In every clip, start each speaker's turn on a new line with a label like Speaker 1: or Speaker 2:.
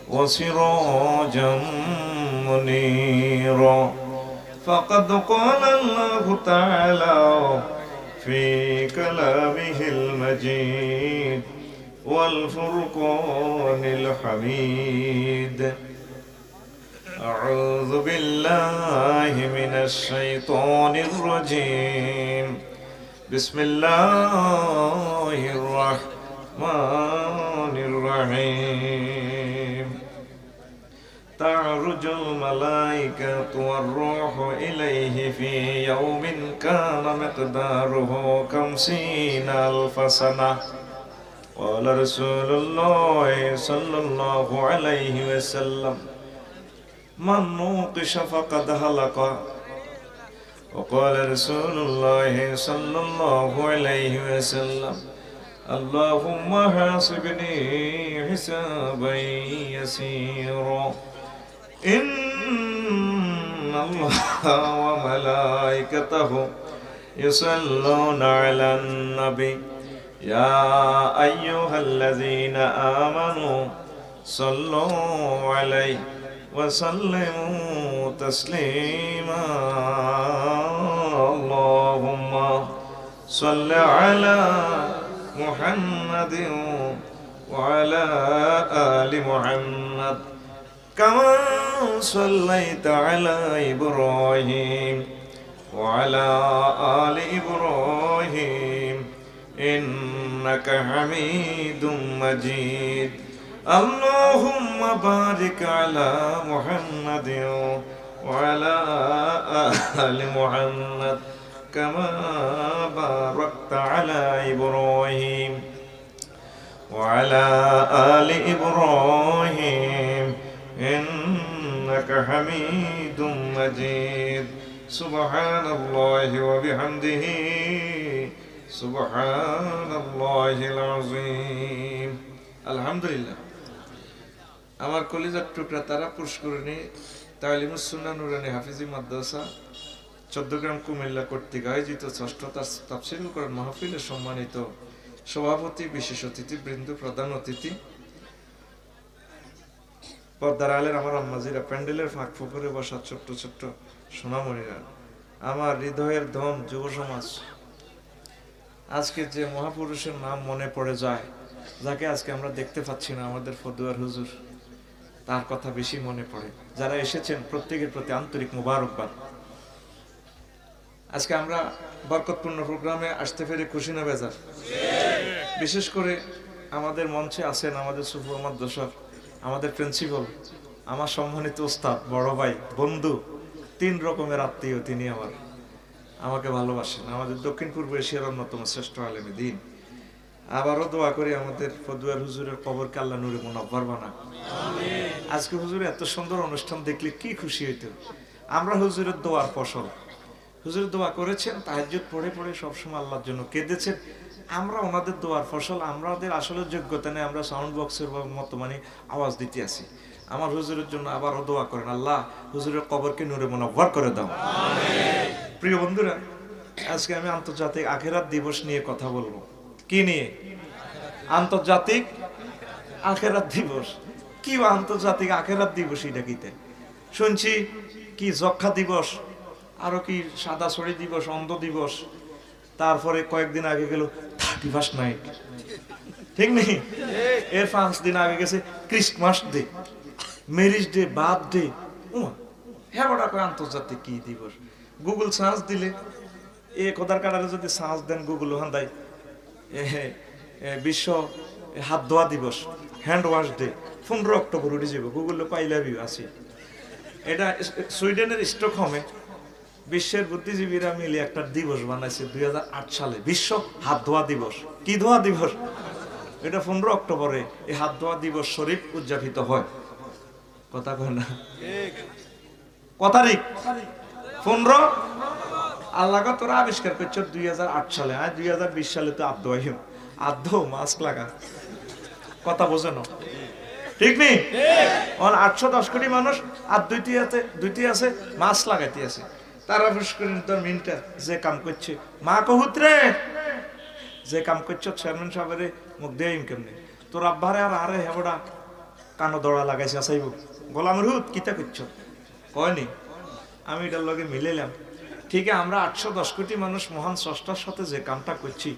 Speaker 1: وسراجا منيرا. فقد قال الله تعالى في كلامه المجيد والفرقان الحميد: أعوذ بالله من الشيطان الرجيم. بسم الله الرحمن الرحيم. تعرج الملائكة والروح إليه في يوم كان مقداره 50,000 سنة. قال رسول الله صلى الله عليه وسلم: من نوقش فقد هلك. وقال رسول الله صلى الله عليه وسلم: اللهم حاسبني حسابا يسيرا. إن الله وملائكته يصلون على النبي يا أيها الذين آمنوا صلوا عليه وسلموا تسليما. اللهم صل على محمد وعلى آل محمد كما صليت على إبراهيم وعلى آل إبراهيم إنك حميد مجيد. اللهم بارك على محمد وعلى آل محمد كما باركت على إبراهيم وعلى آل إبراهيم إنك حميد مجيد. سبحان الله وبحمده سبحان الله العظيم. আলহামদুলিল্লাহ। আমার কলিজার টুকরা তারা পুষ্করণী তালিমুস সুন্নাহ নুরানী হাফিজি মাদ্রাসা 14 গ্রাম কুমিল্লা কর্তৃক আয়োজিত 6ষ্ঠ তাফসীরুল কোরআন মাহফিলের সম্মানিত সভাপতি, বিশেষ অতিথি বৃন্দ, প্রধান অতিথি, পর্দার আলের আমার আম্মাজিরা, প্যান্ডেলের ফাঁক ফোকরে বসা ছোট্ট ছোট্ট সোনামণিরা, আমার হৃদয়ের ধন যুব সমাজ, আজকে যে মহাপুরুষের নাম মনে পড়ে যায়, যাকে আজকে আমরা দেখতে পাচ্ছি না, আমাদের ফদুয়ার হুজুর, তার কথা বেশি মনে পড়ে। যারা এসেছেন প্রত্যেকের প্রতি আন্তরিক মুবারকবাদ। আজকে আমরা বরকতপূর্ণ প্রোগ্রামে আসতে পেরে খুশি না বেজার? বিশেষ করে আমাদের মঞ্চে আছেন আমাদের সুফরমাদ দোসর, আমাদের প্রিন্সিপাল, আমার সম্মানিত ওস্তাদ, বড় ভাই, বন্ধু, 3 রকমের আত্মীয় তিনি। আমাকে ভালোবাসেন, আমাদের দক্ষিণ পূর্ব এশিয়ার অন্যতম শ্রেষ্ঠ আলেমে দ্বীন। আবারও দোয়া করি আমাদের ফদুয়ার হুজুরের কবরকে আল্লাহ নূরে মুনাব্বার বানাক। আজকে হুজুরের এত সুন্দর অনুষ্ঠান দেখলে কি খুশি হইতো। আমরা হুজুরের দোয়ার ফসল। হুজুর দোয়া করেছেন, তাহাজ্জুদ পড়ে পড়ে সবসময় আল্লাহর জন্য কেঁদেছেন। আমরা ওনাদের দোয়ার ফসল। আমাদের আসলে যোগ্যতা নেই, আমরা সাউন্ড বক্সের মতো আওয়াজ দিতে আসি। আমার হুজুরের জন্য আবারও দোয়া করেন, আল্লাহ হুজুরের কবরকে নূরে মুনাব্বার করে দাও। প্রিয় বন্ধুরা, আজকে আমি আন্তর্জাতিক আখিরাত দিবস নিয়ে কথা বলবো। কি নিয়ে? আন্তর্জাতিক আখিরাত দিবস। কি আন্তর্জাতিক আখিরাত দিবস? এটা কিতে শুনছি কি যক্ষা দিবস, আরো কি সাদা ছড়ি দিবস, অন্ধ দিবস, তারপরে কয়েকদিন আগে গেল 31st নাইট, ঠিক নেই? এর 5 দিন আগে গেছে Christmas day, marriage day, birth day. হ্যাঁ, বড় কয় আন্তর্জাতিক কি দিবস? গুগল সার্চ দিলে খোদার কাটারে যদি সার্চ দেন গুগল হান্দাই বিশ্ব হাত ধোয়া দিবস, হ্যান্ড ওয়াশ ডে, 15 অক্টোবর উঠে যাব। গুগলে পাইলা ভিউ আছে। এটা সুইডেনের স্টকহোমে বিশ্বের বুদ্ধিজীবীরা মিলে একটা দিবস বানাইছে 2008 সালে, বিশ্ব হাত ধোয়া দিবস। কি ধোয়া দিবস? এটা 15 অক্টোবরে এই হাত ধোয়া দিবস শরীফ উদযাপিত হয়। কথা কয় না? কত তারিখ? 15। আল্লাহ তোরা আবিষ্কার করছো 2008 সালে, 2020 সালে তো আদ্য আদ্য মাস্ক লাগা। কথা বোঝে না, ঠিক নেই? 810 কোটি মানুষ আর দুইটি আছে মাস্ক লাগাইতে আছে। তারা মিনিটটা যে কাম করছে, মা কহুত্রে যে কাম করছো চেয়ারম্যান সাহেবের মুখ দিয়ে কেমনি তোর আব্বারে আর আরে হেবড়া কানো দড়া লাগাইছে আসাইব গোলামের হুত কিতা করছো কয়নি আমি এটার লগে মিলাইলাম ঠিক আমরা 810 কোটি মানুষ মহান স্রষ্টার সাথে যে কামটা করছি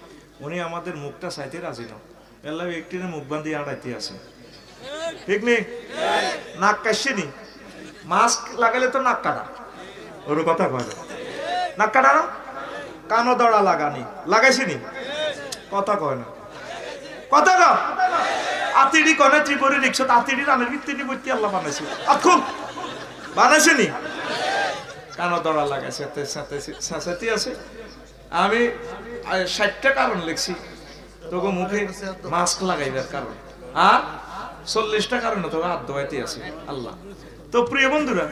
Speaker 1: উনি আমাদের মুখটা চাইতে রাজি নন এল্লা ব্যক্তির মুখ বান্ধি আড়াইতে আছে ঠিক নেই নাক কাশছে নি মাস্ক লাগালে তো নাক কাটা ওর কথা কয় নাক কাটা না কানো দড়া লাগানি লাগাইছে নি কথা কয় না কথা কয় আতিড়ি কনে ত্রিপুরি রিক্সা আতিড়ি রানের ভিত্তি বইতে আল্লাহ বানাইছে আখুন বানাইছে নি কানো দড়া লাগাইছে সাথে আছে আমি 60টা কারণ লিখছি তোকে মুখে মাস্ক লাগাইবার কারণ আর 40টা কারণ তোকে হাত ধোয়াইতে আছে আল্লাহ তো প্রিয় বন্ধুরা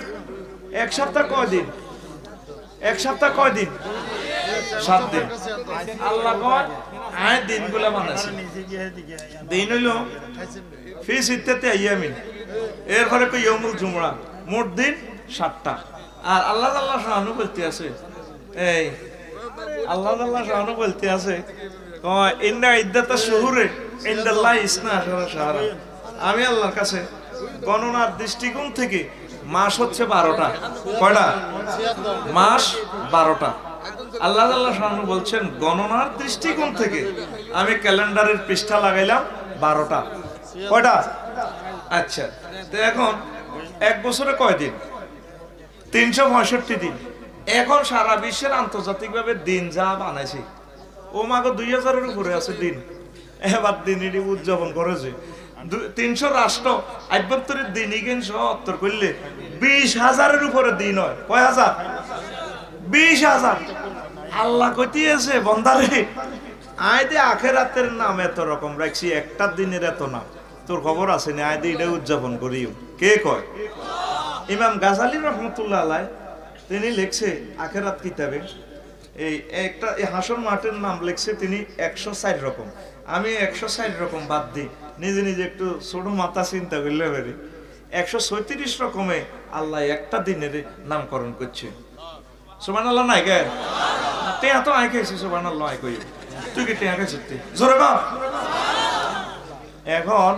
Speaker 1: এক সপ্তাহ কয়দিন 7 দিন আল্লাহ কয় আয় দিনগুলা বানাইছে দিন হইল ফি সিত্তাতি আইয়ামিন এরপরে কই ইয়াউমুল জুমআ মোট দিন 7টা আর আল্লাহ শাহানু বলতে আছে এই আল্লাহ শাহানু বলতে আছে ইন্না ইদ্দাতা শুহুরে ইনদাল্লাহি ইসনা আশারা শাহরা আমি আল্লাহর কাছে গণনার দৃষ্টিকোণ থেকে মাস হচ্ছে 12টা কয়টা মাস 12টা আল্লাহ শাহানু বলছেন গণনার দৃষ্টিকোণ থেকে আমি ক্যালেন্ডারের পৃষ্ঠা লাগাইলাম 12টা কয়টা আচ্ছা তো এখন এক বছরে কয় দিন 365 দিন এখন সারা বিশ্বের আন্তর্জাতিকভাবে দিন যা বানাইছে ও মাগো 2000-এর উপরে আছে দিন এবার দিন এটি উদযাপন করেছে 300 রাষ্ট্র আভ্যন্তরীণ দিন ইগেন সহ উত্তর করলে 20,000-এর উপরে দিন হয় কয় হাজার 20,000 আল্লাহ কইতেছে বন্দারে আয় দে আখেরাতের নাম এত রকম রাখছি একটা দিনের এত নাম তোর খবর আছে না আয় দে এটা উদযাপন করিও কে কয় ইমাম গাজালি রহমতুল্লাহ আলাইহি তিনি লিখছে আখেরাত কিতাবে এই একটা হাসর মাঠের নাম লিখছে তিনি 104 রকম আমি 104 রকম বাদ দিই নিজে একটু ছোট মাথা চিন্তা করলে পারি 136 রকমে আল্লাহ একটা দিনের নামকরণ করছে সুবহানাল্লাহ নাই কে তে তো আই কইছি সুবহানাল্লাহ আই কই তুই কি তে আগে সত্যি জোরে বা এখন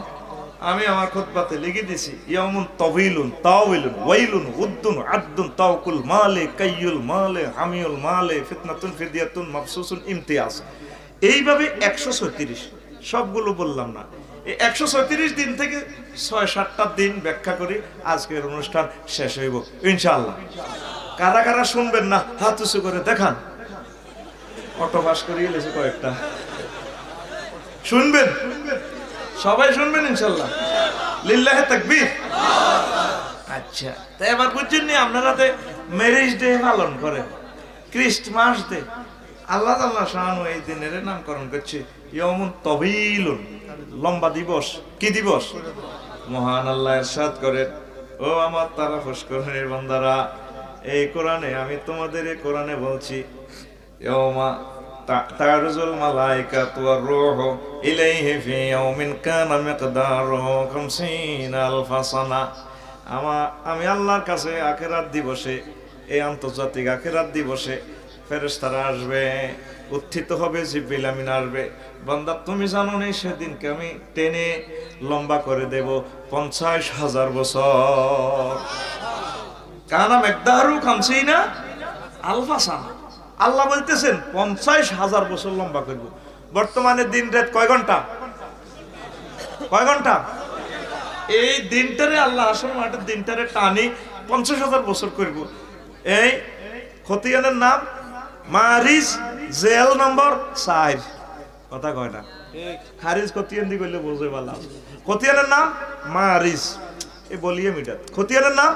Speaker 1: আমি আমার খুতবাতে লিখে দিছি ইয়াউমুন তাওয়িলুন ওয়াইলুন উদ্দুন আদ্দুন তাওকুল মালে কাইয়ুল মালে হামিউল মালে ফিতনাতুন ফিদিয়াতুন মাবসুসুন ইমতিয়াজ এইভাবে 136 সবগুলো বললাম না এই 136 দিন থেকে 6-7টা দিন ব্যাখ্যা করি আজকের অনুষ্ঠান শেষ হইব ইনশাআল্লাহ কারা কারা শুনবেন না হাত উঁচু করে দেখান অটো পাস করিয়ে লেছে কয়েকটা শুনবেন সবাই শুনবেন ইনশাআল্লাহ লিল্লাহি তাকবীর আচ্ছা তো এবার বুঝছেন নি আপনারা তে ম্যারেজ ডে পালন করেন ক্রিসমাস ডে আল্লাহ শাহানু এই দিনের নামকরণ করছে ইয়াউমুন তাওয়িলুন লম্বা দিবস কি দিবস মহান আল্লাহ ইরশাদ করেন ও আমার তারাফুস কোরআনের বান্দারা এই কোরআনে আমি তোমাদের এই কোরআনে বলছি ইয়াউমা তারজুল মালাইকাতু ওয়ার রূহু ইলাইহি ফি ইয়াউমিন কানা মিকদারুহু 50000 সানা আমি আল্লাহর কাছে আখিরাত দিবসে এই আন্তর্জাতিক আখিরাত দিবসে ফেরেশতারা আসবে উত্থিত হবে জিবরিল আমিন আসবে বান্দা তুমি জানো না সেদিনকে আমি টেনে লম্বা করে দেব 50,000 বছর কানা মিকদারু 50000 সানা আল্লাহ বলতেছেন 50,000 বছর লম্বা করব বর্তমানে দিন রাত কয় ঘন্টা এই দিনটারে আল্লাহ আসল মাঠের দিনটারে টানি 50,000 বছর করব এই খতিয়ানের নাম মারিজ জেল নম্বর 4 কথা কয় না খারিজ খতিয়ান দি কইলে বুঝে ভালো খতিয়ানের নাম মারিজ এই বলিয়ে মিটাত খতিয়ানের নাম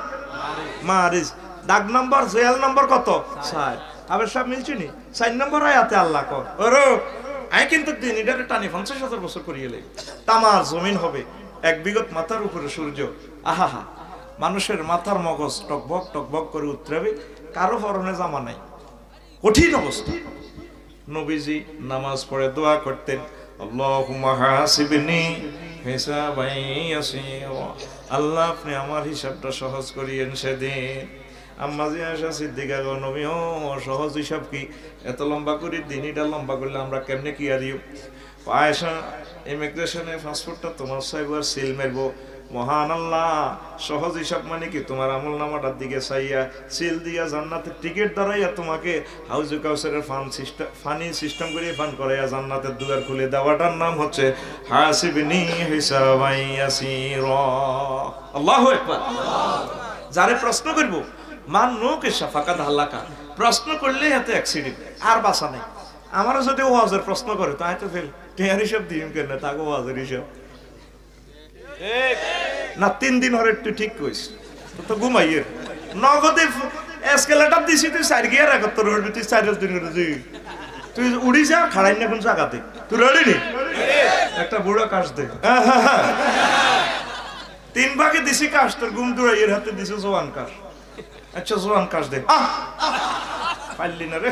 Speaker 1: মারিজ দাগ নম্বর জেল নম্বর কত 4 আবার সব মিলছে নি 4 নম্বর আয়াতে আল্লাহ কয় ওরে আই কিন্তু দিন এটারে টানি 50,000 বছর করিয়ে লাই তামার জমিন হবে এক বিগত মাথার উপরে সূর্য আহা মানুষের মাথার মগজ টকবক করে উতরাবে কারো পরনে জামা নাই কঠিন অবস্থা নবীজি নামাজ পড়ে দোয়া করতেন আল্লাহুম্মা হাসিবনি হিসাবান ইয়াসীরা আল্লাহ আপনি আমার হিসাবটা সহজ করিয়েন সেদিন আম্মা জি আয়েশা সিদ্দিকা গো নবী ও সহজ হিসাব কি এত লম্বা করে দিনটা লম্বা করলে আমরা কেমনে কি আরিও আয়েশা ইমিগ্রেশনে পাসপোর্টটা তোমার সাহেবার সিল মারবো মহান আল্লাহ সহজ হিসাব মানে কি তোমার আমল নামাটার দিকে চাইয়া সিল দিয়া জান্নাতের টিকিট দাঁড়াইয়া তোমাকে হাউজে কাউসারের ফানি সিস্টেম করে ফান করাইয়া জান্নাতের দুয়ার খুলে দেওয়াটার নাম হচ্ছে হাসিবনি হিসাবাই ইয়াসীরা। আল্লাহু আকবার। যারে প্রশ্ন করব মান নোকে শাফাকাত হালাকা, প্রশ্ন করলে হাতে অ্যাক্সিডেন্ট আর বাঁচা নাই। আমারও যদি ওয়াজের প্রশ্ন করে তাই তো ফেল টিয়ার হিসাব দিন কেন তাকে ওয়াজের হিসাব না 3 দিন হরে তুই ঠিক কইস তো ঘুমাইয়ের নগদে এসকেলেটর দিছি তুই 4 গিয়ার রাখ তোর হরবি তুই 4 দিন করে তুই উড়ি যা খাড়াই না কোন জায়গাতে তুই রেডি নি একটা বুড়ো কাশ দে 3 ভাগে দিছি কাশ তোর ঘুম দুড়াইয়ের হাতে দিছি জওয়ান কাশ। আচ্ছা জওয়ান কাশ দে পারলি না রে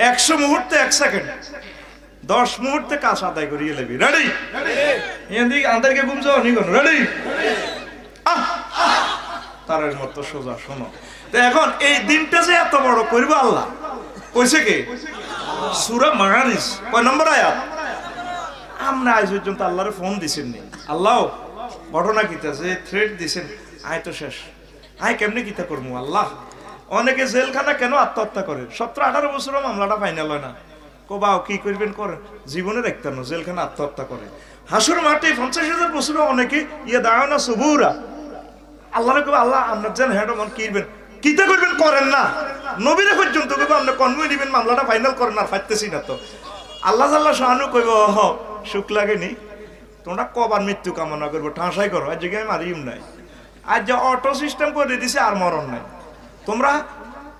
Speaker 1: 100 মুহূর্তে 1 সেকেন্ড 10 মুহূর্তে কাজ আদায় করিয়ে লেবি রেডি এদিকে আন্দারকে ঘুম যাও নি কোন রেডি তারের মতো সোজা শোনো। তো এখন এই দিনটা যে এত বড় করবে আল্লাহ কইছে কে? সূরা মাআরিজ কয় নম্বর আয়াত? আমরা আজ পর্যন্ত আল্লাহরে ফোন দিছেন নি। আল্লাহ ঘটনা কিতা যে থ্রেট দিছেন আয় তো শেষ আয় কেমনে কিতা করবো আল্লাহ। অনেকে জেলখানা কেন আত্মহত্যা করে 17-18 বছর মামলাটা ফাইনাল হয় না কোবাও কি করবেন করে জীবনে দেখতেন না জেলখানা আত্মহত্যা করে। হাসুর মাঠে 50,000 বছর অনেকে ইয়ে দাঁড়ায় না সুবুরা আল্লাহরে কবে আল্লাহ আপনার যেন হেড মন কিরবেন কিতা করবেন করেন না নবীরে পর্যন্ত কবে আপনি কনভয় দিবেন মামলাটা ফাইনাল করেন না পাইতেছি না তো আল্লাহ জাল্লাহ শাহানু কইব হ সুখ লাগেনি তোমরা কবার মৃত্যু কামনা করবো ঠাঁসাই করো আজ জায়গায় মারিম নাই আজ যে অটো সিস্টেম করে দিছে আর মরণ নাই তোমরা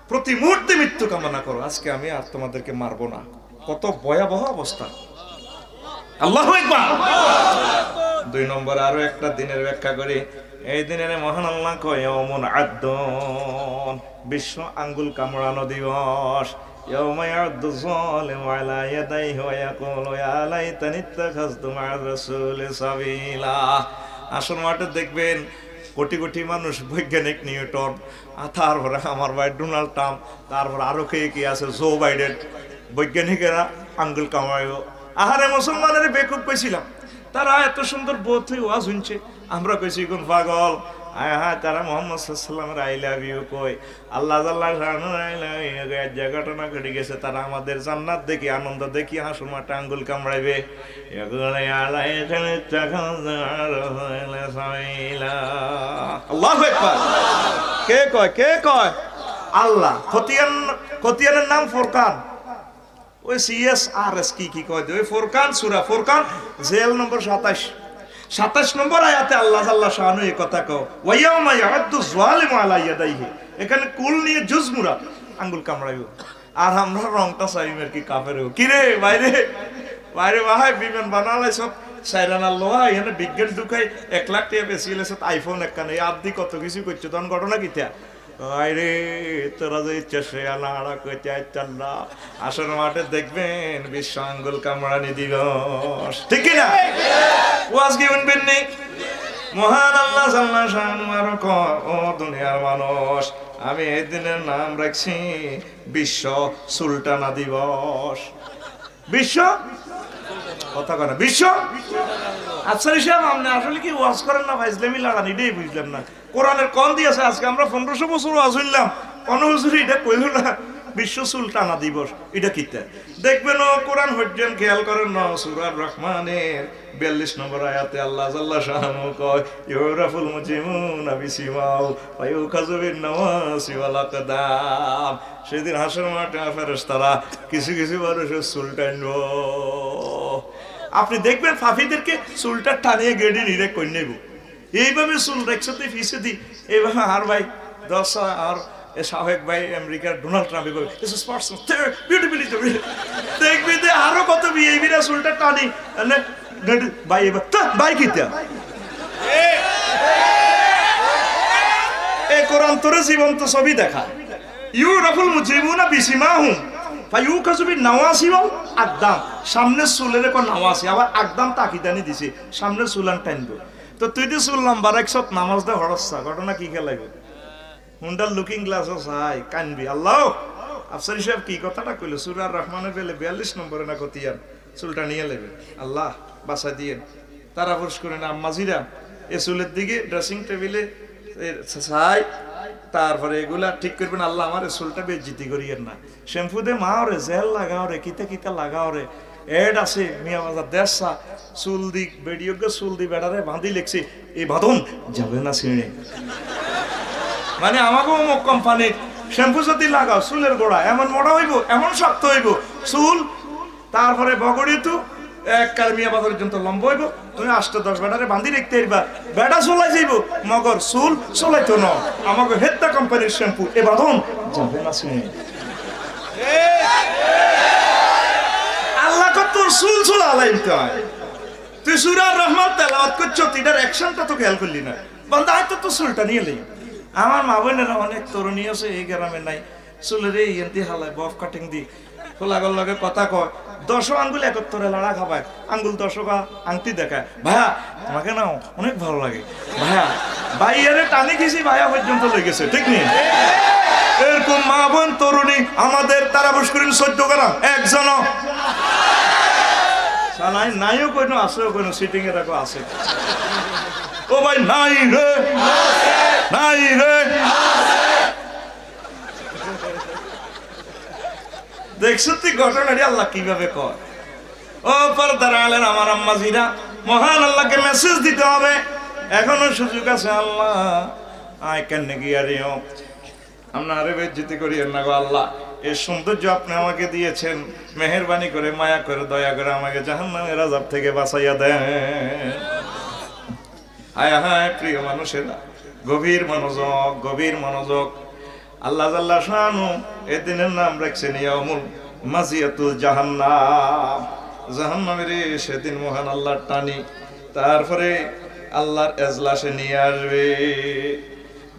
Speaker 1: প্রতি মুহূর্তে মৃত্যু কামনা করো আজকে আমি আর তোমাদেরকে মারবো না। কত ভয়াবহ অবস্থা। আল্লাহু আকবার। 2 নম্বর আরো একটা দিনের ব্যাখ্যা করি। এই দিনের মহান আল্লাহ কয় ইয়াউমুন আদ্দুন বিশ্ব আঙ্গুল কামড়ানো দিবস। ইয়াউমা ইয়াদ্দু যালিমু আলা ইয়াদাইহি ওয়া ইয়াকুলু ইয়া লাইতানি ইত্তাখাযতু মা'আর রাসূলি সাবিলা। আসল মাঠে দেখবেন কোটি কোটি মানুষ বৈজ্ঞানিক নিউটন তারপরে আমার ভাই ডোনাল্ড ট্রাম্প তারপর আরো কে কি আছে জো বাইডেন বৈজ্ঞানিকেরা আঙ্গুল কামাইব। আহারে মুসলমানের বেকুব কইছিলাম তারা এত সুন্দর বোধ হয়ে ওয়াজ শুনছে আমরা কইছি কোন পাগল আয় হ্যাঁ তারা মোহাম্মদ সাল্লাল্লাহু আই লাভ ইউ কই আল্লাহ আল্লাহ যে ঘটনা ঘটে গেছে তারা আমাদের জান্নাত দেখি আনন্দ দেখি হাসুর মাঠে আঙ্গুল কামড়াইবে। আল্লাহু আকবার। কে কয় কে কয়? আল্লাহ। খতিয়ানের নাম ফুরকান। ওই CSRS কি কয় ওই ফুরকান সূরা ফুরকান জেল নম্বর 27 নম্বর আয়াতে আল্লাহ আল্লাহ শাহানু এই কথা কও ওয়ায়াউমা ইয়াদ্দু যালিমু আলা ইয়াদাইহি এখানে কুল নিয়ে জুজ মুরাদ আঙ্গুল কামড়াইবো। আর আমরা রংটা সাইমের কি কাফের কি রে বাইরে বাইরে ভাই বিমান বানালাই সব সাইরানা লোহা এখানে বিজ্ঞান ঢুকাই 1 লাখ টাকা বেশি এলেছে আইফোন একখানে আদি কত কিছু করছে তখন ঘটনা কিতা আরে তোরা যে ইচ্ছা সে আলাড়া কইতে আইতাল্লাহ আসর মাঠে দেখবেন বিশ্ব আঙ্গুল কামড়ানি দিবস ঠিক কি না? ওয়াজ কি শুনবেন নি? মহান আল্লাহ জাল্লা শানু আর ও দুনিয়ার মানুষ আমি এই দিনের নাম রাখছি বিশ্ব সুলতানা দিবস। বিশ্ব কথা কয় না বিশ্ব আচ্ছা সাহেব আপনি আসলে কি ওয়াজ করেন না ফাইজলামি লাগান এটাই বুঝলাম না। কোরআনের কোন দিয়েছে আজকে আমরা 1500 বছর ওয়াজ শুনলাম কোন হুজুর এটা কইল না বিশ্ব সুলতানা দিবস এটা কিতা দেখবেন ও কোরআন হজ্জান খেয়াল করেন না সূরা রহমানের 42 নম্বর আয়াতে আল্লাহ জাল্লা শানু কয় ইউরাফুল মুজরিমুনা বিসিমাউ ওয়া ইউখাযু বিন নাওয়াসি ওয়াল আকদাম। সেদিন হাসর মাঠে ফেরেশতারা কিছু কিছু মানুষের সুলতান আপনি দেখবেন ফাফিদেরকে চুলটা টানিয়ে গেড়ে নিরে কই নেব এইভাবে চুল একসাথে ফিসে দি এইভাবে আর ভাই 10 আর শাহেক ভাই আমেরিকার ডোনাল্ড ট্রাম্প দেখবি আরো কত বিহেভিয়ার চুলটা টানি ভাই এবার ভাই কিতা এই কোরআন তোরে জীবন্ত ছবি দেখা ইউরাফুল মুজরিমুনা বিসিমাহুম ফায়ুখাযু বিন নাওয়াসি ওয়াল আকদাম সামনের চুলের কোন নাওয়াসি আবার আকদাম তাকিদানি দিছে সামনের চুলান টাইনবো। তো তুই তো চুল লম্বা রাখছত নামাজ দে হরসা ঘটনা কি খেলাইবে হুন্ডার লুকিং গ্লাস চাই কানবি। আল্লাহ আফসারি সাহেব কি কথাটা কইল সূরা রহমানের বেলে 42 নম্বরে না কতিয়ান চুলটা নিয়ে লেবে আল্লাহ বাঁচা দিয়ে তারা পুরুষ করে না আম্মাজিরা এই চুলের দিকে ড্রেসিং টেবিলে ছাই, তারপরে এগুলা ঠিক করবেন। আল্লাহ আমার চুলটা বেজ্জিতি করিয়েন না। শ্যাম্পু দে মাও রে, জেল লাগাও রে, কিতা কিতা লাগাও রে। এড আছে মিয়া বাজার দেড়শা চুল দি বেডিয়োগ্য চুল দি বেড়ারে বাঁধি লেখছি এই বাঁধন যাবে না ছিঁড়ে। মানে আমাকেও অমুক কোম্পানির শ্যাম্পু যদি লাগাও চুলের গোড়া এমন মোটা হইব, এমন শক্ত হইব চুল, তারপরে বগড়ি তো এককাল মিয়া বাজার পর্যন্ত লম্ব হইব। তুমি 8-10 বেড়ারে বাঁধি রেখতে পারবা, বেড়া চলাই যাইব মগর চুল চলাইতো না। আমাকে হেত্তা কোম্পানির শ্যাম্পু এ বাঁধন যাবে না ছিঁড়ে। আল্লাহ তোর চুল চুল আলাইতে হয়। তুই সূরা রহমান তেলাওয়াত করছো, তুইটার অ্যাকশনটা তো খেয়াল করলি না। বান্দা হয়তো তোর চুলটা নিয়ে লই। আমার মা বোনেরা অনেক তরুণী আছে এই গ্রামে নাই, চুলের এই এনতি হালায় বফ কাটিং দি খোলাগল লগে কথা কয়, 10 আঙ্গুল একত্তরে লাড়া খাবায়, আঙ্গুল 10 আংটি দেখায়। ভাইয়া তোমাকে না অনেক ভালো লাগে ভাইয়া, ভাইয়ারে টানি গেছি ভাইয়া পর্যন্ত লেগেছে, ঠিক নেই? এরকম মা বোন তরুণী আমাদের তারা বস্করিন 14 গ্রাম একজন নাইও কোনো আসেও কোনো সিটিং এ রাখো আছে। ও ভাই নাই রে, নাই রে, দেখছো তুই ঘটনাটি আল্লাহ কিভাবে কর। ও পর্দার আলেন আমার আম্মাজিরা, মহান আল্লাহকে মেসেজ দিতে হবে, এখনো সুযোগ আছে। আল্লাহ আই ক্যান গিয়ারিও আপনারে বেজ্জতি করিয়েন না গো আল্লাহ। এই সৌন্দর্য আপনি আমাকে দিয়েছেন, মেহেরবানি করে মায়া করে দয়া করে আমাকে জাহান্নামের আযাব থেকে বাঁচাইয়া দেন। হায় হায় প্রিয় মানুষেরা, গভীর মনোযোগ, গভীর মনোযোগ। আল্লাহ জাল্লা শানু এই দিনের নাম রাখছেন ইয়াউমুল মাজিয়াতুল জাহান্নাম। জাহান্নামের সেদিন মহান আল্লাহর টানি, তারপরে আল্লাহর এজলাসে নিয়ে আসবে।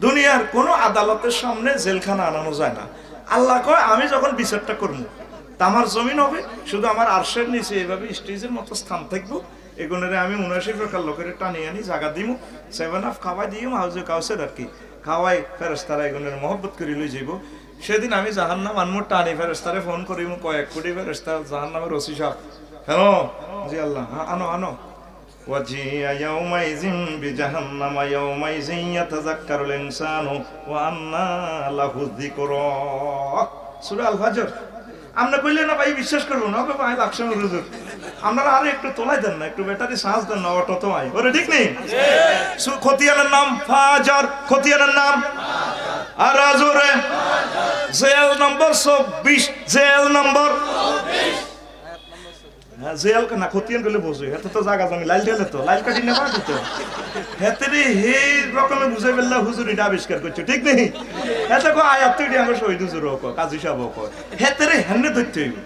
Speaker 1: দুনিয়ার কোন আদালতের সামনে জেলখানা আনানো যায় না। আল্লাহ কয় আমি যখন বিচারটা করবো তা আমার জমিন হবে, শুধু আমার আরশের নিচে এইভাবে স্টেজের মতো স্থান থাকবো। এগুলোরে আমি 79 প্রকার লোকের টানিয়ে আনি, জায়গা দিব, 7 আপ খাওয়াই দিই, হাউজে কাউসের আর কি খাওয়াই, ফেরেশতারা এগুলোর মহব্বত করে লই যাইব। সেদিন আমি জাহান্নাম আনমো টানি, ফেরেশতারে ফোন করি, কয়েক কোটি ফেরেশতা জাহান্নামের ওসি সাহেব, হ্যালো জি আল্লাহ আনো আনো। ওয়াজিয়া ইয়াউমাইযিন বিজাহান্নাম ইয়াউমাইযিন ইয়াতাযাক্কারুল ইনসানু ওয়া আন্না লাহু যিকরা। সূরা আল ফাজর। আমরা কইলে না ভাই বিশ্বাস করব না, ওকে ভাই লাকসাম হুজুর আপনারা আরে একটু তোলাই দেন না, একটু ব্যাটারি চার্জ দেন না, অটো তো ভাই ওরে ঠিক নেই। খতিয়ানের নাম ফাজর, খতিয়ানের নাম আর আজরে জেল নম্বর 24, জেল নম্বর 24। হ্যাঁ জেল না খতিয়ান গেলে বুঝে হেতে তো জায়গা জমি লাইল দিলে তো লাইল কাটি নেবা দিত হেতে রে হে রকমে বুঝে ফেললা হুজুর এটা আবিষ্কার করছে, ঠিক নেই? হেতে কো আয়াত তো আমরা শহীদ হুজুর কো কাজী সাহেব কো হেতে রে হেনে ধরতে হইব,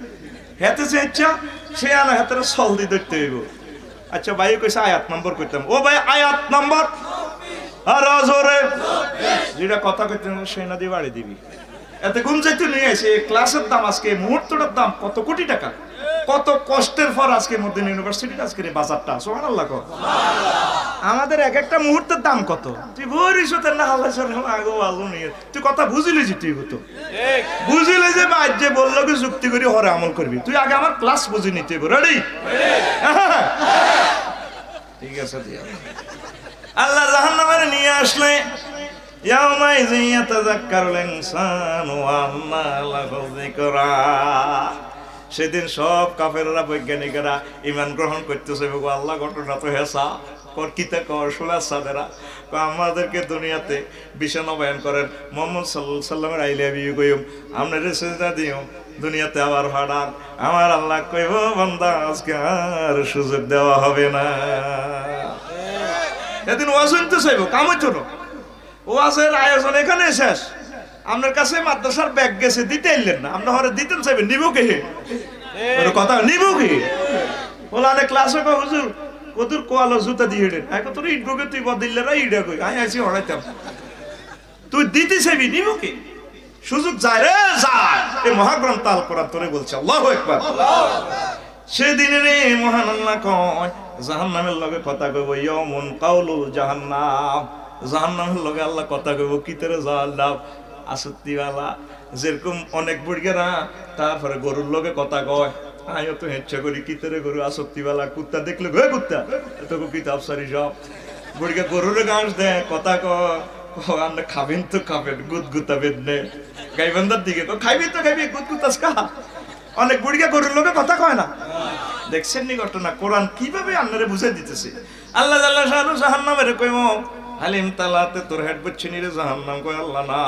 Speaker 1: হেতে যে ইচ্ছা সে আনা হেতে রে সল দি ধরতে হইব। আচ্ছা ভাই কইছে আয়াত নম্বর কইতাম, ও ভাই আয়াত নম্বর 24 আর আজরে যেটা কথা কইতে সেনা দিয়ে বাড়ি দিবি। এতে ঘুম যাইতে নিয়ে আসে ক্লাসের দাম আজকে মুহূর্তটার দাম কত কোটি টাকা, কত কষ্টের পর আজকে মদিনা ইউনিভার্সিটির আজকের এই বাজারটা, সুবহানাল্লাহ কো আমাদের এক একটা মুহূর্তের দাম কত। তুই ভবিষ্যতের না আল্লাহ সাল্লাল্লাহু আলাইহি ওয়াসাল্লাম নিয়ে তুই কথা বুঝিলি যে তুই হতো ঠিক বুঝিলি যে বাদ যে বললো কি যুক্তি করে হরে আমল করবি, তুই আগে আমার ক্লাস বুঝি নিতে হবে। রেডি? ঠিক আছে দিয়া আল্লাহ জাহান্নামে নিয়ে আসলে ইয়াউমাইযিন ইয়াতাযাক্কারুল ইনসানু ওয়া আন্না লাহু যিকরা। সেদিন সব কাফেররা বৈজ্ঞানিকেরা ইমান গ্রহণ করতেছে, আল্লাহ ঘটনা তো হেসা কর কিতা কর শোলা সাদেরা আমাদেরকে দুনিয়াতে বিছানা বয়ান করেন মুহাম্মদ সাল্লাল্লাহু আলাইহি সাল্লামের আই লাভ ইউ কইম আমরা রেসেদা দিও দুনিয়াতে আবার ফাড়ান। আমার আল্লাহ কইব বান্দা আজকে আর সুযোগ দেওয়া হবে না। এদিন ওয়াজ শুনতে চাইব কামের জন্য, ওয়াজের আয়োজন এখানে শেষ। আপনার কাছে মাদ্রাসার ব্যাগ গেছে দিতে এলেন না, আমরা হরে দিতেন চাইবেন নিব কে কথা নিব কি বলে আরে ক্লাসে হুজুর কদুর কোয়ালো জুতা দিয়ে হেঁটেন এখন তোর ইট বুকে তুই বদিল্লে রা ইটা কই আমি আইসি হড়াইতাম, তুই দিতে চাইবি নিব কি সুযোগ যায় রে যায়। এই মহাগ্রন্থ আল কোরআন তোরে বলছে আল্লাহু আকবার। সেদিনে রে মহান আল্লাহ কয় জাহান্নামের লগে কথা কইব ইয়াউমুন কাউলুল জাহান্নাম, জাহান্নামের লগে আল্লাহ কথা কইব কি তেরে জাহান্নাম আসত্তিওয়ালা। যেরকম অনেক বুড়িয়েরা তারপরে গরুর লগে কথা কয়, আমিও তো হেচ্ছা করি কি তেরে গরু আসত্তিওয়ালা, কুত্তা দেখলে গে কুত্তা এত কিতাব সারি সব বুড়িকে গরুর ঘাস দেয় কথা আপনি খাবেন তো খাবেন গুদগুতাবেন নে গাইবান্ধার দিকে খাইবি তো খাইবি গুদগুতাস কা অনেক বুড়িকে গরুর লোকে কথা কয় না দেখছেন নি ঘটনা কোরআন কিভাবে আপনারে বুঝাই দিতেছে আল্লাহ জাল্লাহ শানু জাহান্নামের কইমো হালিম তালাতে তোর হেড বচ্ছি নিরে জাহান্নাম কয় আল্লাহ না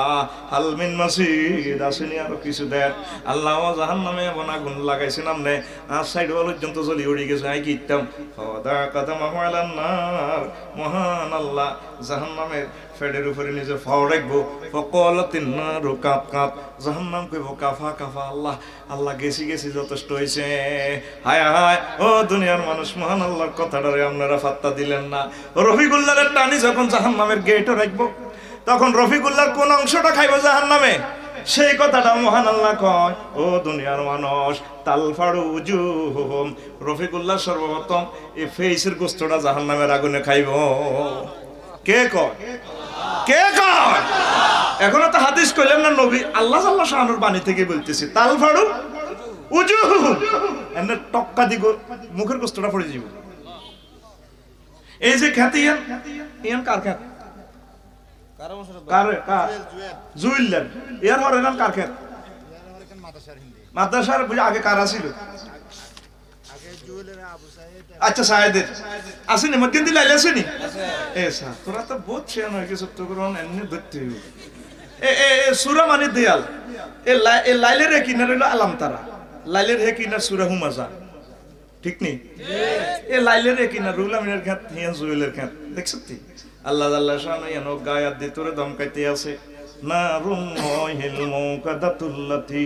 Speaker 1: হালমিন মাসিদ আসেনি আরো কিছু দেখ আল্লাহ জাহান্নামে এমন আগুন লাগাইছেন আমনে আর সাইড পর্যন্ত জ্বলি উড়ি গেছে আই কি ইত্তাম ফাদা কাদাম আলান নার মহান আল্লাহ জাহান্নামের ফেডের উপরে নিজে ফাও রাখবো ফকলাতিন নারু কাপ কাপ জাহান্নাম কইবো কাফা কাফা আল্লাহ আল্লাহ গেছি গেছি যথেষ্ট হইছে হায় হায় ও দুনিয়ার মানুষ মহান আল্লাহর কথাটারে আপনারা পাত্তা দিলেন না রফিকুল্লাহর টানি যখন জাহান্নামের গেটে রাখবো তখন রফিকুল্লাহর কোন অংশটা খাইবো জাহান্নামে সেই কথাটা মহান আল্লাহ কয় ও দুনিয়ার মানুষ তালফাড়ু উজুহুম রফিকুল্লাহ সর্বপ্রথম এই ফেসের গোস্তটা জাহান্নামের আগুনে খাইব কে কয় কে কয় এখনো তো হাদিস কইলেন না নবী আল্লাহ সাল্লাল্লাহু শানুর বাণী থেকে বলতেছি তালফাড়ু উজুহুম এনে টক্কা দি মুখের গোস্তটা পড়ে যাব এই যে খ্যাতি ইয়ান কার খ্যাত জুইল্লার এর হরে নাম কার খ্যাত মাদ্রাসার আগে কার ছিল আচ্ছা সাহেদের আসেনি মধ্যে লাইলে আসেনি এসা তোরা তো বহুত ছেন হয়ে গেছে তো করন এমনি ধরতে হইব এ সূরা মানে দেয়াল এ লাইলের কিনারে হলো আলাম তারা লাইলের হে কিনার সূরা হুমাজা ঠিক নেই এ লাইলের কিনার রুল আমিনের খাত হিয়া জুয়েলের খাত দেখছো তুই আল্লাহ আল্লাহ শানু ইয়ানো গায়াত দি তোরে দমকাইতে আছে নারুন মাহিল মুকাদাতুল্লাতি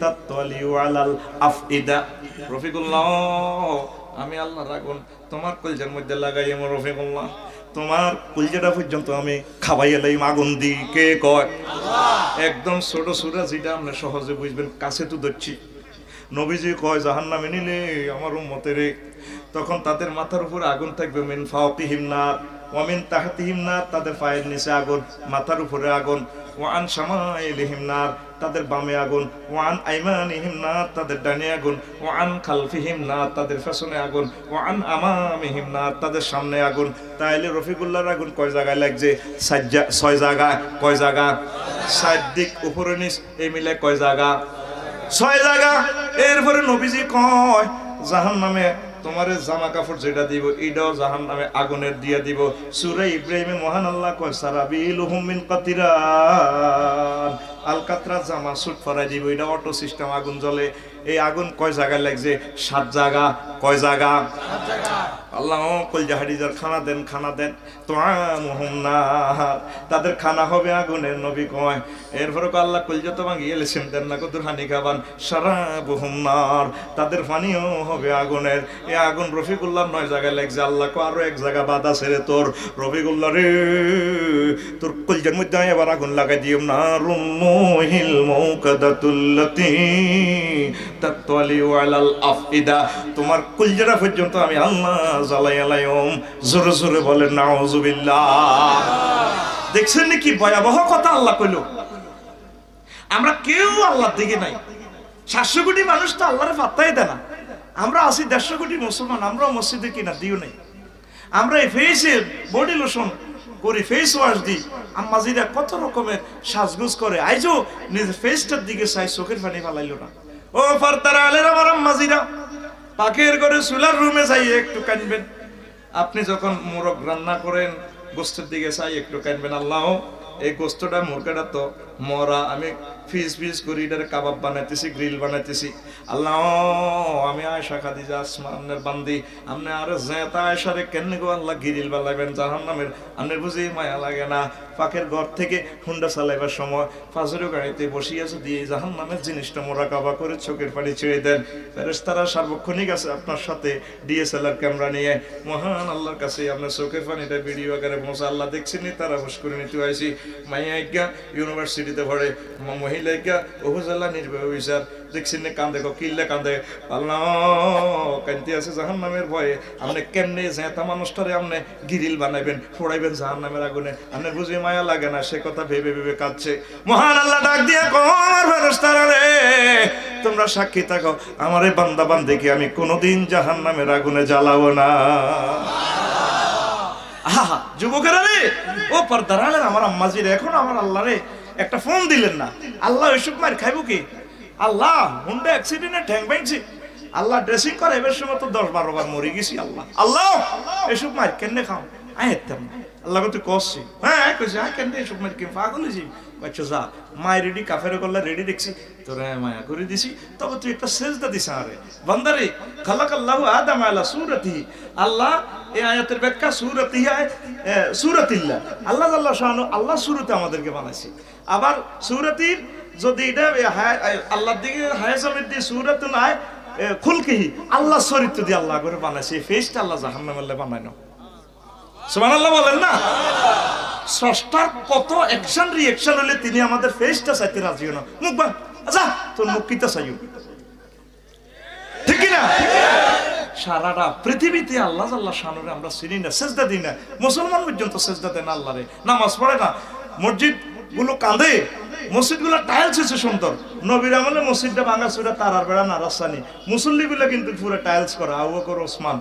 Speaker 1: তাতলিউ আলাল আফইদা রফিকুল্লাহ আমি আল্লাহর আগুন তোমার কলজের মধ্যে লাগাই আমার রফিকুল্লাহ তোমার কলজেটা পর্যন্ত আমি খাওয়াইয়া লইম আগুন দি কে কয় আল্লাহ একদম ছোট সূরা যেটা আপনি সহজে বুঝবেন কাছে তো ধরছি নবীজি কয় জাহান্নামে নিলে আমার উম্মতের তখন তাদের মাথার উপরে আগুন থাকবে মিন ফাওকিহিম নার ওয়া মিন তাহতিহিম নার তাদের পায়ের নিচে আগুন মাথার উপরে আগুন ওয়া আন শামাইলিহিম নার তাদের বামে আগুন ওয়া আন আইমানিহিম নার তাদের ডানে আগুন ওয়া আন খালফিহিম নার তাদের পেছনে আগুন ওয়া আন আমামিহিম নার তাদের সামনে আগুন তাইলে রফিকুল্লাহর আগুন কয় জায়গায় লাগছে 6 জায়গা কয় জায়গা 7 দিক উপরে নিচ এই মিলে কয় জায়গা 6 জায়গা এরপরে নবীজি কয় জাহান্নামে তোমার জামা কাপড় যেটা দিব এটাও জাহান্নামে আগুনের দিয়ে দিব সূরা ইব্রাহিমে মহান আল্লাহ কয় সারাবিলুহুম মিন কাতিরান আল কাতরা জামা সুট ফরাই দিব এটা অটো সিস্টেম আগুন জ্বলে এই আগুন কয় জায়গায় লাগছে 7 জায়গা কয় জায়গা 7 জায়গা আল্লাহ কলজা হাড়িজার খানা দেন তুআমুহুম নার তাদের খানা হবে আগুনের নবী কয় এরপরে আল্লাহ কলজা তো ভাঙিয়ে লেছেন দেন না কত হানি খাবান শারাবুহুম নার তাদের পানিও হবে আগুনের এই আগুন রফিকুল্লাহ 9 জায়গায় লাগছে আল্লাহ কো আরো এক জায়গা বাধা ছেড়ে তোর রফিকুল্লাহ রে তোর কলজার মধ্যে এবার আগুন লাগাই দিও না রুমুহিল মুকাদাতুল্লাতি তাতলিউ আলাল আফইদা তোমার কলজাটা পর্যন্ত আমি আল্লাহ জ্বালাই আলাইম জোরে জোরে বলেন নাউজুবিল্লাহ দেখছেন কি ভয়াবহ কথা আল্লাহ কইলো আমরা কেউ আল্লাহর দিকে নাই 700 কোটি মানুষ তো আল্লাহরে পাত্তাই দেয় না আমরা আছি 150 কোটি মুসলমান আমরাও মসজিদে কিনা দিও নাই আমরা এই ফেসে বডি লোশন করি ফেস ওয়াশ দিই আম্মাজিরা কত রকমের সাজগোজ করে আইজো নিজের ফেসটার দিকে চাই চোখের পানি ফালাইলো না ও ফারতারা আলের আমার আম্মাজিরা পাকের ঘরে চুলার রুমে যাই একটু কানবেন আপনি যখন মোরগ রান্না করেন গোস্তের দিকে চাই একটু কানবেন আল্লাহ এই গোস্তটা মুরগাটা তো মরা আমি ফিস করি এটার কাবাব বানাইতেছি গ্রিল বানাইতেছি আল্লাহ আমি আয়েশা খাদিজা আসমানের বান্দি আপনি আর জেতা আয়েশারে কেন গো আল্লাহ গ্রিল বানাইবেন জাহান্নামের আপনার বুঝি মায়া লাগে না পাকের ঘর থেকে হুন্ডা চালাইবার সময় ফাজরের গাড়িতে বসিয়েছে দিয়ে জাহান্নামের জিনিসটা মোরাকাবা করে চোখের পানি ছেড়ে দেন ফেরেশতারা সার্বক্ষণিক আছে আপনার সাথে ডিএসএলআর ক্যামেরা নিয়ে মহান আল্লাহর কাছে আপনার চোখের পানিটা ভিডিও আকারে পৌঁছে আল্লাহ দেখছেনি তারা হুশ করে নিতে আইছি মাইয়া ইউনিভার্সিটিতে পড়ে মহিলা উপজেলা নির্বাহী অফিসার দেখছেন কান্দে কিল্লে কান্দে আল্লাহ কান্তি আছে জাহান্নামের ভয়ে আপনি কেমনে জেতা মানুষটারে আপনি গিরিল বানাইবেন ফোড়াইবেন জাহান্নামের আগুনে আপনার বুঝি মায়া লাগে না সে কথা ভেবে ভেবে কাঁদছে মহান আল্লাহ ডাক দিয়া কর ফেরেশতারা রে তোমরা সাক্ষী থাকো আমার এই বান্দা বান্দিকে আমি কোনোদিন জাহান্নামের আগুনে জ্বালাবো না আহা যুবকেরা রে, ও পর্দার আলেন আমার আম্মাজি রে, এখন আমার আল্লাহ রে একটা ফোন দিলেন না। আল্লাহ ওইসব মার খাইব কি? আল্লাহ হুন্ডা অ্যাক্সিডেন্টে ঠ্যাং ভাঙছি, আল্লাহ ড্রেসিং করে এবার সময় তো 10-12 বার মরে গেছি। আল্লাহ আল্লাহ এসব মার কেন খাও? আই হেতাম না। আল্লাহ তুই কষছি, হ্যাঁ কইছি আই কেন এসব মার কেন পাগল হয়েছি? আচ্ছা যা মায় রেডি, কাফের করলে রেডি দেখছি তোরা মায়া করে দিছি, তবে তুই একটা সেজদা দিস আরে বান্দারে। খালাকাল্লাহু আদম আলা সূরাতিহি, আল্লাহ এই আয়াতের ব্যাখ্যা সূরাতিল্লাহ, আল্লাহ আল্লাহ শানু আল্লাহ সূরতে আমাদেরকে বানাইছে। আবার সূরাতির যদি এটা আল্লাহর দিকে হায়াজামের দিয়ে সূরাত নাই খুলকিহি, আল্লাহ চরিত্র দিয়ে আল্লাহ করে বানাইছে। এই ফেসটা আল্লাহ জাহান্নামে বানাইনো। সুবহানাল্লাহ বলেন না? স্রষ্টার কত অ্যাকশন রিঅ্যাকশন হলে তিনি আমাদের ফেসটা চাইতে রাজি হন। মুখ বা আচ্ছা তোর মুখ কিতা চাইও, ঠিক না? সারাটা পৃথিবীতে আল্লাহ আল্লাহ শানুরে আমরা চিনি না, সেজদা দিই না। মুসলমান পর্যন্ত সেজদা দেন আল্লাহরে, নামাজ পড়ে না, মসজিদ গুলো কাঁদে, মসজিদ গুলো টাইলস হয়েছে সুন্দর। নবীর আমলে মসজিদটা ভাঙা চুরা তারার বেড়া না রাস্তানি, মুসল্লি গুলো কিন্তু পুরো টাইলস করা। আবু বকর ওসমান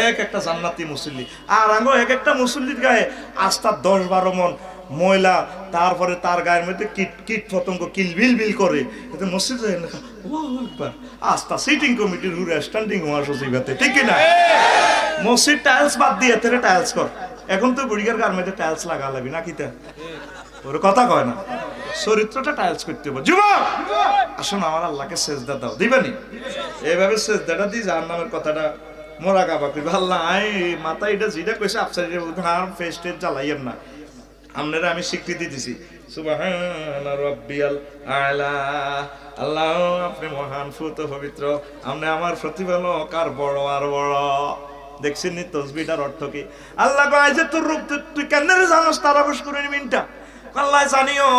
Speaker 1: এক একটা জান্নাতি মুসল্লি, আর আঙ্গো এক একটা মুসল্লির গায়ে আস্থা 10-12 মন ময়লা, তারপরে তার গায়ের মধ্যে কীট কীট পতঙ্গ কিলবিল বিল করে। এতে মসজিদ আস্থা সিটিং কমিটির ঘুরে স্ট্যান্ডিং মহাসচিবাতে, ঠিক না? মসজিদ টাইলস বাদ দিয়ে তেরে টাইলস কর। এখন তো বুড়িগার গার মধ্যে টাইলস লাগা লাগবি না, কিতা ওর কথা কয় না, চরিত্রটা টাইলস করতে হবে। যুবক আসুন আমার আল্লাহকে সেজদা দাও, দিবানি? এইভাবে সেজদাটা দিয়ে জাহান্নামের কথাটা মোরাকাবা করবে। আল্লাহ আই মাথা এটা যেটা কইছে আফসারি ফেস টেস জ্বালাইয়েন না। আপনারা আমি স্বীকৃতি দিছি, সুবহান রাব্বিয়াল আলা, আল্লাহ আপনি মহান ফুত পবিত্র, আপনি আমার প্রতিপালক আর বড় আর বড়। দেখছেন নি তসবিহটার অর্থ কি? আল্লাহ কয় যে তোর রূপ তুই কেন জানোস তারা বস করে নিমিনটা। আল্লাহ জানিও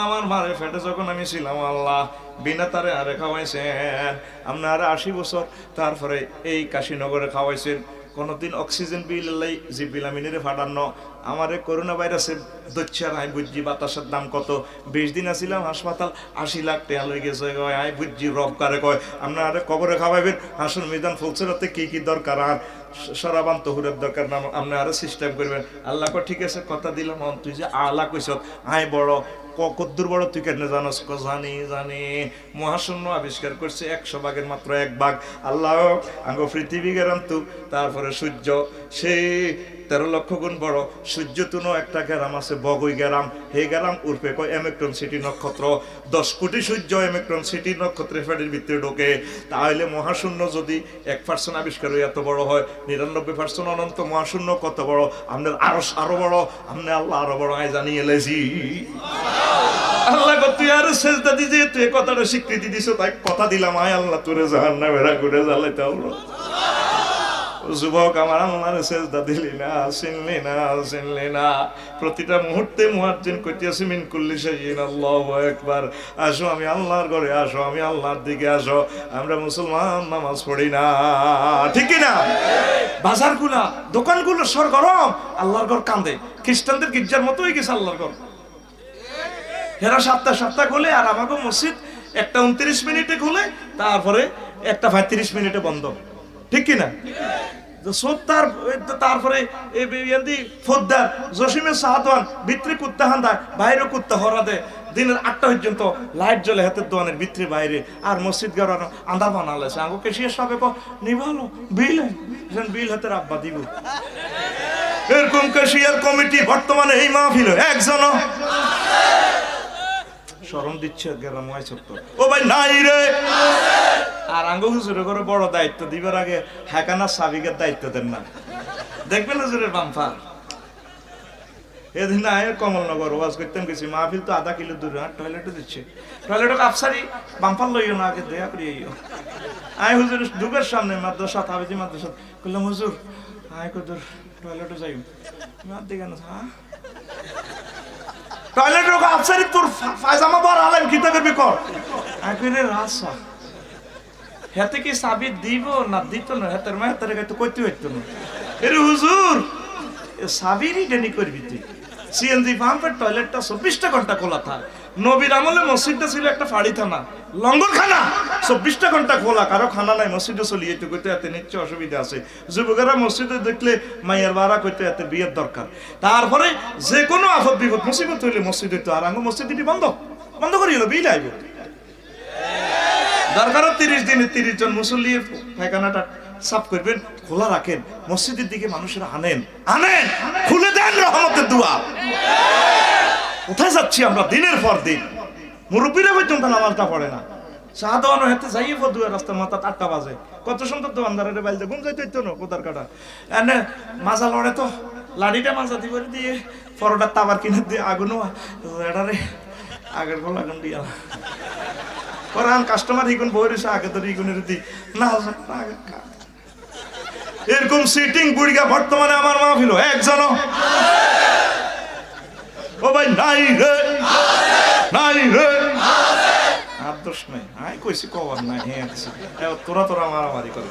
Speaker 1: আমার মারে ফেটে যখন আমি ছিলাম আল্লাহ বিনা তারে আরে খাওয়াইছেন, আপনারা 80 বছর তারপরে এই কাশীনগরে খাওয়াইছেন। কোনদিন অক্সিজেন বিল লাই জিবিল আমিনের ফাটানো, আমারে করোনা ভাইরাসে দচ্ছার আই বুঝছি বাতাসের দাম কত। 20 দিন আসিলাম হাসপাতাল, 80 লাখ টাকা লই গেছে। আই বুঝছি রব কারে কয় আপনারা কবরে খাওয়াইবেন, হাসুন মিজান ফুলসেরাতে কি কি দরকার আর সরাবান তহুরের দরকার না, আপনারা সিস্টেম করবেন। আল্লাহ কয় ঠিক আছে কথা দিলাম, তুই যে আলা কইছ আই বড় কদ্দুর বড় তুই কেন জানোস? জানি জানি মহাশূন্য আবিষ্কার করছে 100 ভাগের মাত্র 1 ভাগ। আল্লাহ আঙ্গ পৃথিবী গেরাম তু, তারপরে সূর্য সে 13 লক্ষ গুণ বড়। সূর্য তুনো একটা গ্রাম আছে বগই গ্রাম, হে গ্রাম উর্ফে কয় এমেক্ট্রন সিটি নক্ষত্র। 10 কোটি সূর্য এমেক্ট্রন সিটি নক্ষত্রের ফেটের ভিতরে ঢোকে। তাহলে মহাশূন্য যদি 1% আবিষ্কার হয়ে এত বড় হয়, 99% অনন্ত মহাশূন্য কত বড়? আপনার আরো বড়, আপনি আল্লাহ আরো বড়। আয় জানিয়ে এলেছি আল্লাহ তুই আর সেজদা দিছে, তুই কথাটা স্বীকৃতি দিছ, তাই কথা দিলাম আয় আল্লাহ তোরে জাহান্নামে করে জ্বালাইতে হলো। যুবক আমার আল্লাহর সেজদা দিলি না, চিনলি না। প্রতিটা মুহূর্তে মুয়াজ্জিন কইতেছে মিন কুল্লি শাইইন আল্লাহু আকবার। আসো আমি আল্লাহর ঘরে, আসো আমি আল্লাহর দিকে আসো। আমরা মুসলমান নামাজ পড়ি না, ঠিক কি না? বাজারগুলা দোকানগুলো সরগরম, আল্লাহর ঘর কান্দে। খ্রিস্টানদের গির্জার মতো হয়ে গেছে আল্লাহর ঘর। হেরা সপ্তাহ খুলে, আর আমাকে মসজিদ 1:29 মিনিটে খুলে, তারপরে 1:35 মিনিটে বন্ধ, ঠিক কিনা? তারপরে ফোদ্দার জসিমের সাহাদওয়ান ভিতরে কুত্তা হান্দা, বাইরে কুত্তা হরা দেয়। দিনের 8টা পর্যন্ত লাইট জ্বলে হাতের দোকানের ভিতরে বাইরে, আর মসজিদ ঘর আন্ধার বানালেছে। আঙ্গো কেশিয়ার সবে নিভালো বিল হাতের আব্বা দিব। এরকম কেশিয়ার কমিটি বর্তমানে এই মাহফিল একজন শরম দিচ্ছে গ্রামায় ছোট্ট ও ভাই নাই রে। আর আঙ্গ হুজুরের ঘরে বড় দায়িত্ব দিবার আগে হাকানা সাবিকের দায়িত্ব দেন না, দেখবেন হুজুরের বাম্পার। এদিন আয় কমলনগর ওয়াজ করতেন গেছি, মাহফিল তো আধা কিলো দূরে, টয়লেটও দিচ্ছে। টয়লেটও কাপসারি বাম্পার লইও না, আগে দয়া করিও। আয় হুজুর ঢুকের সামনে মাদ্রাসা হাবিজি মাদ্রাসা করলাম, হুজুর আয় কদুর টয়লেটও যাই দিকে না। হ্যাঁ টয়লেটের আফসারি তোর পায়জামা বড় আলেম কি করবি কর। আয় কই রে রাসা হেতে কি সাবি দিব না দিত না, হেতের মা হেতের গায়ে তো কইতে হইতো না। এরে হুজুর সাবিরই ডেনি করবি তুই। সিএনজি পাম্পের টয়লেটটা 24টা ঘন্টা খোলা থাকে। নবীর আমলে মসজিদটা ছিল একটা ফাড়ি থানা, লঙ্গরখানা 24টা ঘন্টা খোলা, কারো খানা নাই, মসজিদে চলিয়ে তো কইতে এত নিশ্চয় অসুবিধা আছে। যুবকেরা মসজিদে দেখলে মাইয়ার বাড়া কইতে এত বিয়ের দরকার। তারপরে যে কোনো আফত বিপদ মুসিবত হইলে মসজিদে তো আর মসজিদটি বন্ধ বন্ধ করি হলো বিল আইব। দরকার 30 দিনে 30 জন মুসল্লি পায়খানাটা সাফ করবেন, খোলা রাখেন, মসজিদের দিকে মানুষেরা আনেন আনেন, খুলে দেন রহমতের দুয়া। কোথায় যাচ্ছি আমরা দিনের পর দিন? মুরব্বীরা পর্যন্ত নামাজটা পড়ে না। চা দোয়ানো হাতে যাইয়ে দুয়া রাস্তার মাথা 8টা বাজে, কত সুন্দর দোকানদারের বাইরে ঘুম যাইতে হইতো না কোদার কাটা এনে মাজা লড়ে তো লাড়িটা মাজা দি করে দিয়ে পরোটার তাবার কিনে দিয়ে আগুনও এটারে আগের গোল আগুন দিয়া করান কাস্টমার ইগুন বইরেছে আগে তো ইগুনের দি না এরকম সিটিং বুড়িগা বর্তমানে আমার মাহফিল একজনও ও ভাই নাই রে নাই রে আদর্শ নাই। আই কইছি কবার নাই হ্যাঁ তোরা তোরা মারামারি করে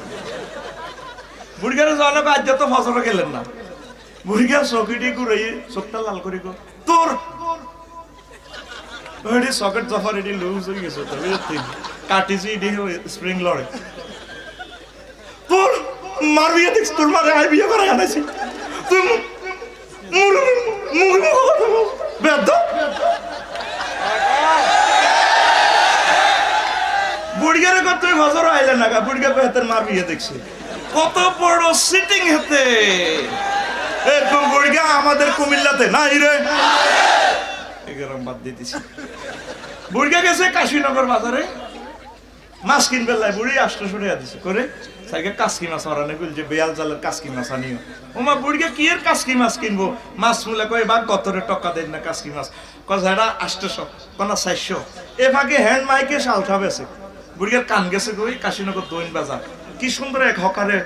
Speaker 1: বুড়িগারে জানো আজ তো ফসল গেলেন না। বুড়িগা চকিটি ঘুরাই চোখটা লাল করি গো তোর ওই সকেট জফার এটি লুজ হয়ে গেছে তো কাটিছি এটি স্প্রিং লড়ে তোর মার বিয়ে দেখ তোর মারে আই বিয়ে করে আনাইছি তুই বেদ বুড়িগারে কত ফসল আইলেন না বুড়িগা হাতের মার বিয়ে দেখছি কত বড় সিটিং হেতে এরকম বুড়িগা আমাদের কুমিল্লাতে নাই রে এরকম বাদ দিয়ে দিছি। বুড়িগা গেছে কাশীনগর বাজারে মাছ কিনবে লাই বুড়ি 800 টাকা দিছে করে সাইকে কাসকি মাছ আরানে কইল যে বেয়াল জালের কাসকি মাছ আনিও। ওমা বুড়িগা কি এর কাসকি মাছ কিনবো? মাছ মুলে কই বা কত রে টাকা দেন না কাসকি মাছ কয় এটা 800 কোনা 400 এ ভাগে হ্যান্ড মাইকে শালটা বেছে। বুড়িগার কান গেছে কই কাশীনগর দইন বাজার কি সুন্দর এক হকারে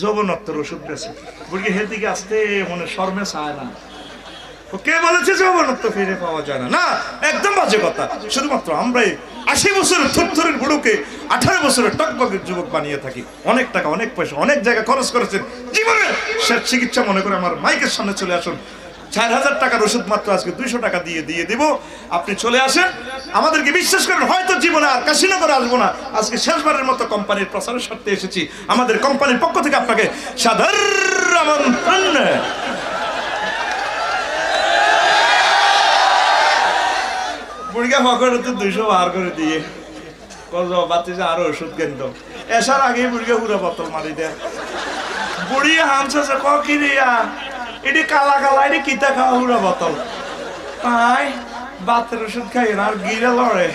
Speaker 1: যৌবনত্বের ওষুধ বেছে। বুড়িগা হের দিকে আসতে মনে শর্মে চায় না। কে বলেছে যৌবনত্ব ফিরে পাওয়া যায় না? না, একদম বাজে কথা। শুধুমাত্র আমরাই 80 বছরের থরথরের বুড়োকে 18 বছরের টকবকের যুবক বানিয়ে থাকি। অনেক টাকা অনেক পয়সা অনেক জায়গায় খরচ করেছেন জীবনে সে চিকিৎসা মনে করে আমার মাইকের সামনে চলে আসুন। 4000 টাকার ওষুধ মাত্র আজকে 200 টাকা দিয়ে দিব। আপনি চলে আসেন, আমাদেরকে বিশ্বাস করেন হয়তো জীবনে আর কাশীনগরে আসবো না। আজকে শেষবারের মতো কোম্পানির প্রচারের স্বার্থে এসেছি। আমাদের কোম্পানির পক্ষ থেকে আপনাকে সাদর আমন্ত্রণ। বুড়িগা ফকরে তো 200 বার করে দিয়ে কত বাতিছে আরো ওষুধ কিনত এসার আগে বুড়িগা পুরো বোতল মারি দেয়। বুড়ি হামছে কি রিয়া এটি কালা কালা এটি কিতা খাওয়া পুরো বোতল তাই বাতের ওষুধ খাই আর গিরে লড়ে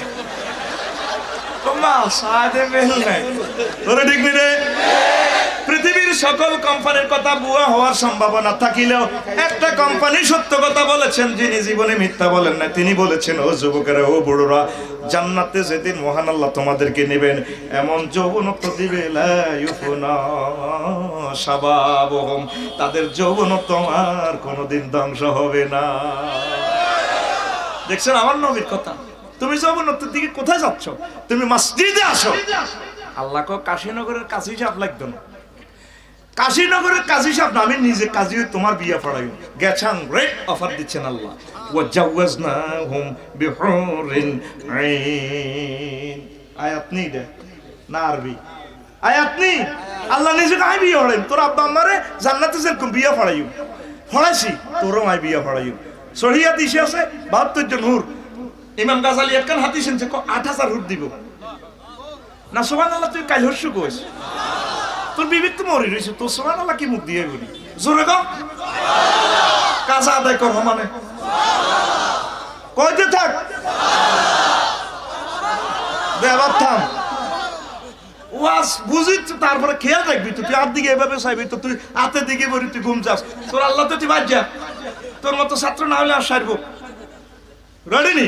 Speaker 1: পৃথিবীর সকল কোম্পানির কথা বুয়া হওয়ার সম্ভাবনা থাকিলেও একটা কোম্পানি সত্য কথা বলেছেন, যিনি জীবনে মিথ্যা বলেন না। তিনি বলেছেন, ও যুবকেরা ও বুড়োরা, জান্নাতে যেদিন মহান আল্লাহ তোমাদেরকে নেবেন এমন যৌবনত্ব দিবে লা ইউফনা শাবাবুহুম, তাদের যৌবনত্ব আর কোনোদিন ধ্বংস হবে না। দেখছেন আমার নবীর কথা। তুমি যৌবনত্বের দিকে কোথায় যাচ্ছ? তুমি মসজিদে আসো। আল্লাহ কো কাশীনগরের কাজী সাহেব লাগতো না, কাশীনগরের কাজী সাহেব না, আমি নিজে কাজী হয়ে তোমার বিয়ে পড়াইও। গেছাং রেট অফার দিচ্ছেন আল্লাহ। ওয়া জাওয়াজনাহুম বিহুরিন আইন। আয়াত নেই দে না আরবি আয়াত নেই। আল্লাহ নিজে কাই বিয়ে পড়াইম। তোর আব্বা আম্মারে জান্নাতে যেরকম বিয়ে পড়াইও পড়াইছি, তোরও মাই বিয়ে পড়াইও। সহিয়া দিছে আছে 72 জন হুর। ইমাম গাজালি একখান হাদিস শুনছে 8000 হুর দিব না। সুবহানাল্লাহ, তুই কাল হর্ষ কইস তোর বিবেক তো মরি রইছে, তোর সুবহানাল্লাহ কি মুখ দিয়ে বলি জোরে কও কাজা আদায় কর মানে কইতে থাক দেবার থাম ওয়াজ বুঝি। তারপরে খেয়াল রাখবি, তুই আর দিকে এভাবে চাইবি তো তুই হাতের দিকে বলি তুই ঘুম যাস। তোর আল্লাহ তো তুই বাদ যা, তোর মতো ছাত্র না হলে আর সারবো। রেডি নি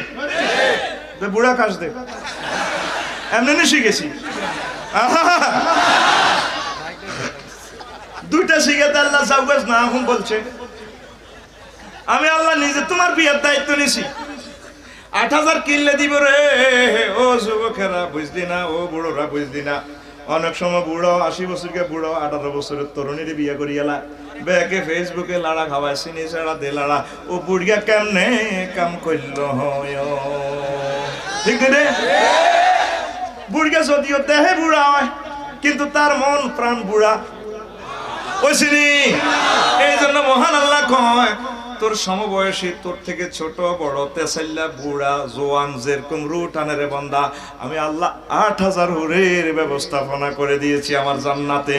Speaker 1: বুড়া কাজ দে এমনি শিখেছি। দুইটা শিখেতে আল্লাহ জাওয়াজ না হুম বলছে। আমি আল্লাহ নিজে তোমার বিয়ের দায়িত্ব নিছি। 8000 কিনলে দিব রে। ও যুবকেরা বুঝলি না, ও বুড়োরা বুঝলি না। অনেক সময় বুড়ো 80 বছরকে বুড়ো 18 বছরের তরুণীর বিয়ে করিয়ালা বেকে ফেসবুকে লাড়া খাওয়ায় চিনি ছাড়া দে লাড়া। ও বুড়িয়া কেমনে কাম করল ঠিক রে? বুড়িকে যদিও দেহে বুড়া হয় কিন্তু তার মন প্রাণ বুড়া বুঝছিনি। এই জন্য মহান আল্লাহ কয় তোর সমবয়সী, তোর থেকে ছোট বড়, তেসাল্লা, বুড়া, জোয়ান, যেরকম রু টানে রে বান্দা, আমি আল্লাহ 8000 হুরের ব্যবস্থাপনা করে দিয়েছি আমার জান্নাতে।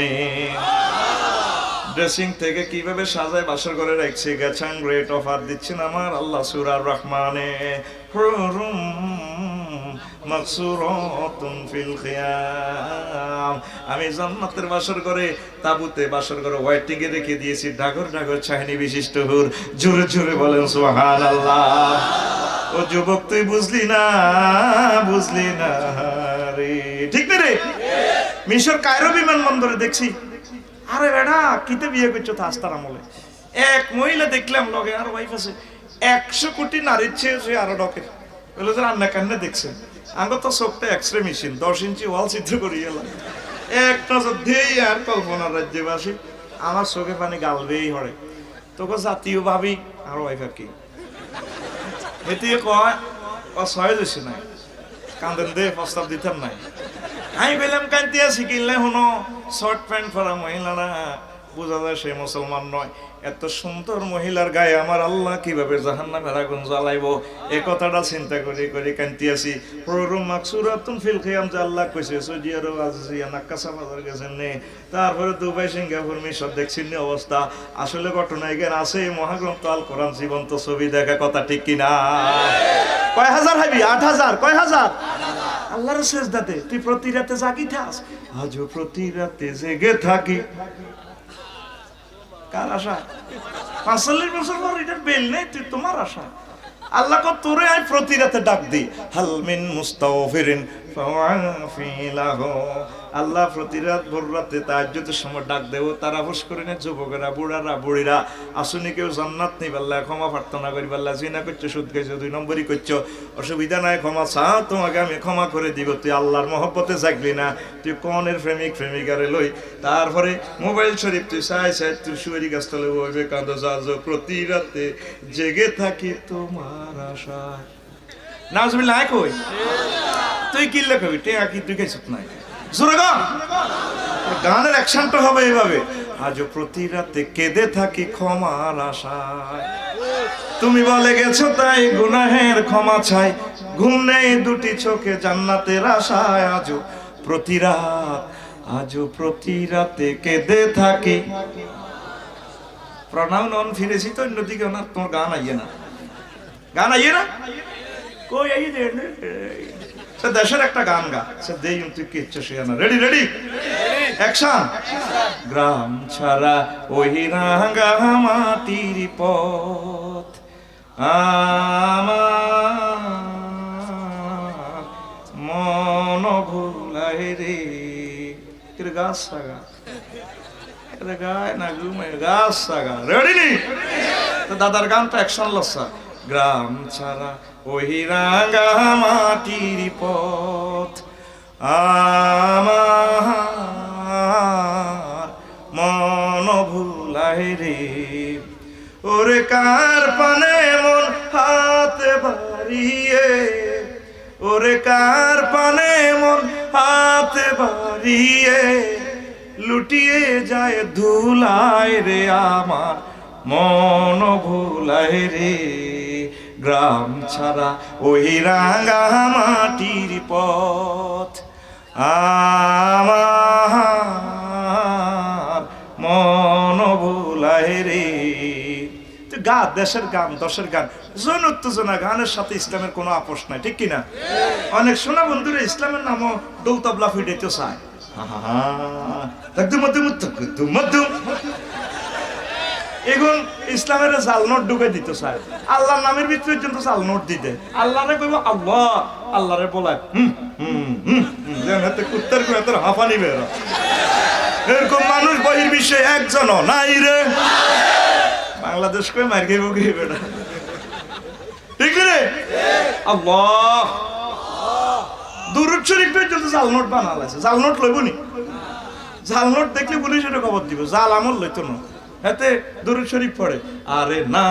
Speaker 1: ড্রেসিং থেকে কিভাবে সাজায় বাসর করে রাখছি, গেছান রেট অফার দিচ্ছেন আমার আল্লাহ সূরা রহমানে। হুরুম মাকসুরাতুন ফিল খিয়াম, আমি জান্নাতের বাসর করে তাবুতে বাসর করে ওয়েটিং এ রেখে দিয়েছি ডাগর ডাগর ছাহনি বিশিষ্ট হুর। জোরে জোরে বলেন সুবহানাল্লাহ। ও যুবক তুই বুঝলি না রে, ঠিক না রে? মিশর কায়রো বিমানবন্দরে দেখছি, আরে বেটা কিতে বিয়ে করছো তা আস্তার আমলে। এক মহিলা দেখলাম লগে আর ওয়াইফ আছে, 100 কোটি নারীর চেয়ে সে আরো ডকের বলে যে রান্না কান্না দেখছেন। আঙ্গ তো চোখটা এক্সরে মেশিন, 10 ইঞ্চি ওয়াল চিত্র করি এলাম, এক নজর দিয়েই আর কল্পনার রাজ্যে বাসি আমার চোখে পানি গালবেই হরে। তোকে জাতীয় ভাবি আর ওয়াইফ আর কি এতে কয় সহজ হয়েছে নাই, কান্দেন দে প্রস্তাব দিতাম নাই। আমি বললাম কান্তি আছি কিনলে হনো শর্ট প্যান্ট পরা মহিলারা বোঝা যায় সে মুসলমান নয়। এত সুন্দর মহিলার গায়ে আমার আল্লাহ কিভাবে জাহান্নামের আগুন জ্বালাইবো, এই কথাটা চিন্তা করে করে কান্তি আছি। হুরুম মাকসুরাতুন ফিল খিয়াম, যে আল্লাহ কইছে সৌদি আরব আজিয়া নাক্কাসা বাজার গেছেন নে, তারপরে দুবাই সিঙ্গাপুর মিশর দেখছেন নি অবস্থা। আসলে ঘটনা এখানে আছে, মহাগ্রন্থ আল কোরআন জীবন্ত ছবি দেখা কথা ঠিক কিনা? কয় হাজার হাবি? 8000। কয় হাজার? আল্লাহর সেজদাতে তুই প্রতি রাতে জাগি থাস, আজও প্রতি রাতে জেগে থাকি। কার আশা? 45 বছর পর এটার বেল নেই, তুই তোমার আশা। আল্লাহ কো তোরে আই প্রতি রাতে ডাক দি, হাল মিন মুস্তাগফিরিন ফাওয়াফি লাহু। আল্লাহ প্রতি রাত ভোর রাতে তাহাজ্জুদের সময় ডাক দেও, তারা হুশ করে না যুবকেরা, বুড়ারা, বুড়িরা আসুনি কেউ জান্নাত নেই পাল্লা, ক্ষমা প্রার্থনা করি পাল্লা, জিনা করছো, সুদ খাইছো, 2 নম্বরই করছো, অসুবিধা নাই, ক্ষমা চাও, তোমাকে আমি ক্ষমা করে দিব। তুই আল্লাহর মহব্বতে জাগলি না, তুই কনের প্রেমিক প্রেমিকারে লই, তারপরে মোবাইল শরীফ তুই চাই তুই শুয়ারি গাছ তলে বইবে কাঁদ যাজ, প্রতি রাতে জেগে থাকি তোমার আশায়। নাউজুবিল্লাহ কই তুই কি লেখাবি টেকা কি তুই খাইছিস নাই? জোরে গান, গানের অ্যাকশনটা হবে এইভাবে, আজও প্রতি রাতে কেঁদে থাকি ক্ষমার আশায়। তুমি বলে গেছো তাই গুনাহের ক্ষমা চাই, ঘুম নেই 2টি চোখে জান্নাতের আশায়। আজও প্রতি রাতে কেঁদে থাকি। প্রণাম নন ফিরেছি তো অন্যদিকে ওনার, তোমার গান আইয়ে না, গান আইয়ে না কই আইয়ে দে দেশের একটা গান গা সে দেই তুই কি ইচ্ছা সে না। Ready ready action. গ্রাম ছাড়া ওই রাঙা মাটির পথ আমার মন ভুলায় রে। গাছ সাগা গায় না ঘুমে গাছ সাগা। রেডি নি তো দাদার গানটা অ্যাকশন লসা। গ্রাম ছাড়া ওই রাঙা মাটির পথ আমার মন ভুলায় রে। ওরে কার পানে মন হাতে বাড়িয়ে, ওরে কার পানে মন হাতে বাড়িয়ে, লুটিয়ে যায় ধুলায় রে আমার মন ভুলায় রে। গ্রাম ছাড়া ওই রাঙা মাটির পথ আমার মন ভুলায় রে। তুই গা, দেশের গান, দশের গান, জন উত্তেজনা, গানের সাথে ইসলামের কোনো আপোষ নাই, ঠিক কিনা? অনেক সোনা বন্ধুরা ইসলামের নামও ডোল তবলা ফিটাইতে চায়। এখন ইসলামের জাল নোট ঢুকে দিতে চায়, আল্লাহর নামের ভিতরে কিন্তু জাল নোট দিতে। আল্লাহরে কইব আল্লাহ, আল্লাহরে বলায় কুত্তার কুয়াতের হাঁফানি বের। এরকম মানুষ বহির্বিশ্বে একজনও নাই রে। বাংলাদেশ কই মার খাইব কি বেটা, ঠিক রে? আল্লাহ দুরূদ শরীফ পর্যন্ত জাল নোট বানালাছে। জাল নোট লইব নি? জাল নোট দেখলে পুলিশ এটা খবর দিব, জাল আমল লইতো না। এতে দুরূদ শরীফ পড়ে, আরে না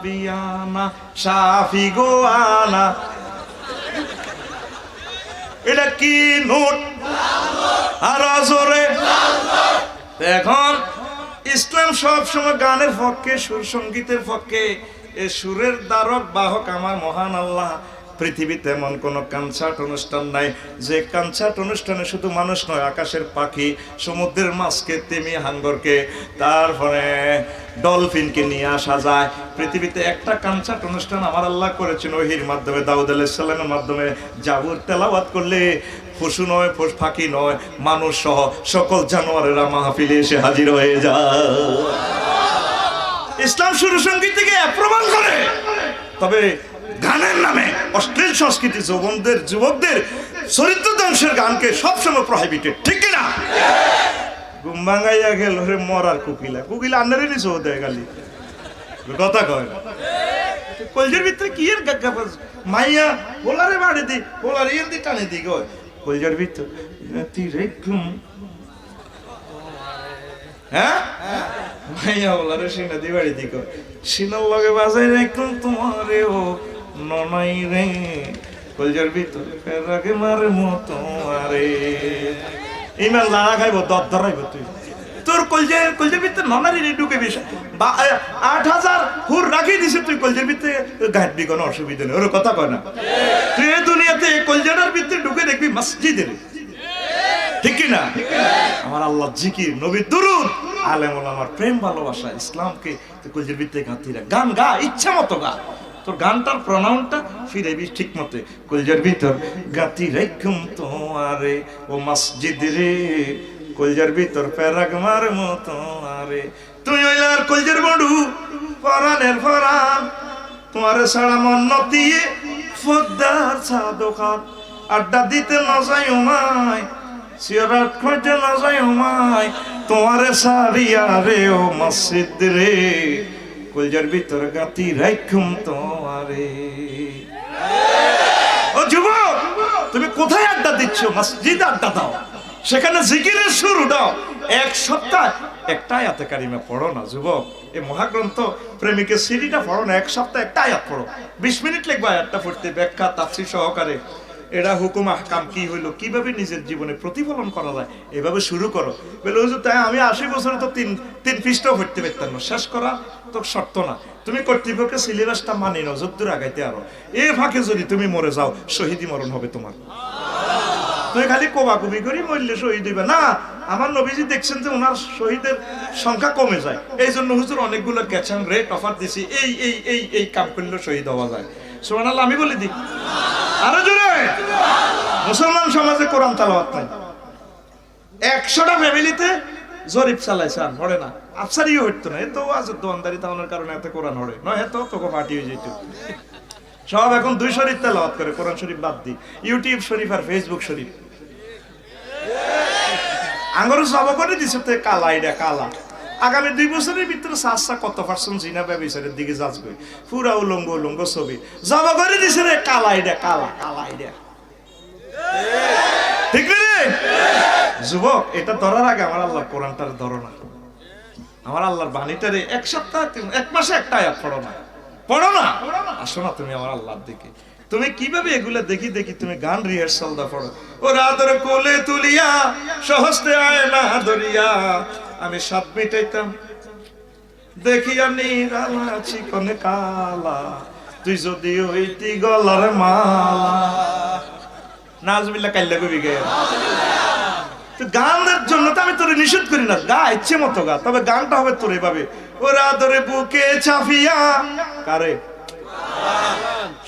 Speaker 1: বিয়ানা শাফি গো আনা। এটা কি নোট? আর জোরে। এখন ইসলাম সব সময় গানের পক্ষে, সুর সঙ্গীতের পক্ষে। এই সুরের দ্বারক বাহক আমার মহান আল্লাহ। পৃথিবীতে এমন কোন কনসার্ট অনুষ্ঠান নাই যে কনসার্ট অনুষ্ঠানে শুধু মানুষ নয়, আকাশের পাখি, সমুদ্রের মাছকে, তিমি, হাঙ্গরকে, তারপরে ডলফিনকে নিয়ে আসা যায়। পৃথিবীতে একটা কনসার্ট অনুষ্ঠান আমার আল্লাহ করেছেন ওহির মাধ্যমে, দাউদ আলাইহিস সালামের মাধ্যমে। জাবুর তেলাওয়াত করলে পশু নয়, পাখি নয়, মানুষ সহ সকল জানোয়ারেরা মাহফিলে এসে হাজির হয়ে যায়। ইসলাম সুর সঙ্গীতকে প্রমাণ করে। তবে গানের নামে অশ্লীল সংস্কৃতি, যুবকদের চরিত্র ধ্বংসের গানকে সবসময় প্রহিবিটেড, ঠিক কিনা? ঘুম ভাঙাইয়া গেল রে মরার কুকিলা, কুকিলা আন্নারে নিচে দেয় গালি, কথা কয় না। কলজের ভিতরে কি এর গাগা মাইয়া বলারে বাড়ি দি, বলার ইয়ে দি টানে দি গয় কলজের ভিতর তীরে ঘুম, হ্যাঁ মাইয়া বলারে সিনা দি বাড়ি দি গয় সিনার লগে বাজাই রাখুন তোমারে ও ননাই রে, কলজের ভিতর ফেরাকে মারে মতো আরে। ইমান লাড়া খাইব, দর ধরাইব তুই, তোর কলজের ভিতরে ননারি ঢুকে বেশ ৮,০০০ হুর রাখি দিছে, তুই কলজের ভিতরে ঘাটবি, কোনো অসুবিধা নেই, ওর কথা কয় না। তুই এই দুনিয়াতে কলজেটার ভিতরে ঢুকে দেখবি মসজিদের, ঠিক কিনা? আমার আল্লাহ জিকির, নবীর দুরূদ, আলেম ওলামার প্রেম ভালোবাসা, ইসলামকে তুই কলজের ভিতরে গাঁথি রাখ। গান গা, ইচ্ছা মতো গা, তোর গানটার প্রনাউনটা ফিরেবি ঠিক মতে। কলজের ভিতর গাঁথি রাখুম তোমারে ও মসজিদ রে, কলজের ভিতর প্যারাগ মার মতো আরে। তুই হইলার কলজের বড়ু, পরানের পরান, তোমারে সারা মন দিয়ে ফদ্দার ছা দোকান, আড্ডা দিতে না যাই ওমায়, সিয়ারাত খাইতে না যাই ওমায়, তোমারে সারিয়া রে ও মসজিদ রে, কলজের ভিতর গাঁথি রাখুম তোমারে। ও যুবক, তুমি কোথায় আড্ডা দিচ্ছ? মসজিদে আড্ডা দাও, সেখানে জিকিরের সুর দাও। এক সপ্তাহ একটা আয়াতে কারিমা পড়ো না যুবক, এই মহাগ্রন্থ প্রেমিকের সিডিটা পড়ো না, এক সপ্তাহ একটা আয়াত পড়ো, 20 মিনিট লাগবে আয়াতটা পড়তে, ব্যাখ্যা তাফসীর সহকারে। এটা হুকুম আহকাম কি হইলো, কিভাবে নিজের জীবনে প্রতিফলন করা যায়, এভাবে শুরু করো। বলে হুজুর তাই আমি 80 বছরে তো তিন পৃষ্ঠাও পড়তে পারতাম না, শেষ করা তো শর্ত না, তুমি কর্তৃপক্ষের সিলেবাসটা মানি নাও, যদ্দূর আগাইতে আরো। এ ফাঁকে যদি তুমি মরে যাও, শহীদি মরণ হবে তোমার। তুই খালি কোবাকুবি করি মরলে শহীদ হইবে না। আমার নবীজি দেখছেন যে ওনার শহীদের সংখ্যা কমে যায়, এই জন্য হুজুর অনেকগুলো ক্যাচান রেট অফার দিছি, এই কাম করলে শহীদ হওয়া যায়। সুবহানাল্লাহ, আমি বলে দিই আরো জোরে। মুসলমান সমাজে কোরআন তেলাওয়াত নাই, 100টা ফ্যামিলিতে জরিপ চালাইছে, আর হড়ে না, আফসারিও হইতো না, এত আজব দোয়ানদারি তাওয়ানোর কারণে এত কোরআন হড়ে নয়, এত তোকে ফাটি হয়ে যেত। সব এখন 2 শরীফ তেলাওয়াত করে, কোরআন শরীফ বাদ দি, ইউটিউব শরীফ আর ফেসবুক শরীফ। আঙ্গুর সব করে দিছে তো কালা, এটা কালা। আগামী 2 বছরের ভিতরে সাসা কত পার্সেন্ট জিনা ব্যবসায়ের দিকে যাচ্ছে, পুরা উলঙ্গ ছবি জব করে দিছে রে, কালা, এটা কালা, এটা ঠিক রে যুবক। এটা ধরার আগে আমার আল্লাহ কোরআনটার ধরো না, আমার আল্লাহর বাণীটারে 1 সপ্তাহ 1 মাসে একটা আয়াত পড়ো না, আসো না তুমি আমার আল্লাহর দিকে। তুমি কিভাবে এগুলা দেখি তুমি গান রিহার্সাল দা পড়ো। ও রাতের কোলে তুলিয়া সহস্তে আয় না দরিয়া, আমি সাত মিটাইতাম দেখিয়া নিরালা চিকনে কালা, তুই যদি হইতি গলার মালা। নাজবিল্লাহ কাল্লা কবি গে। গানের জন্য তো আমি তোরে নিষেধ করি না, গা ইচ্ছে মতো গা, তবে গানটা হবে তোর এভাবে। ওরা ধরে বুকে চাপিয়া কারে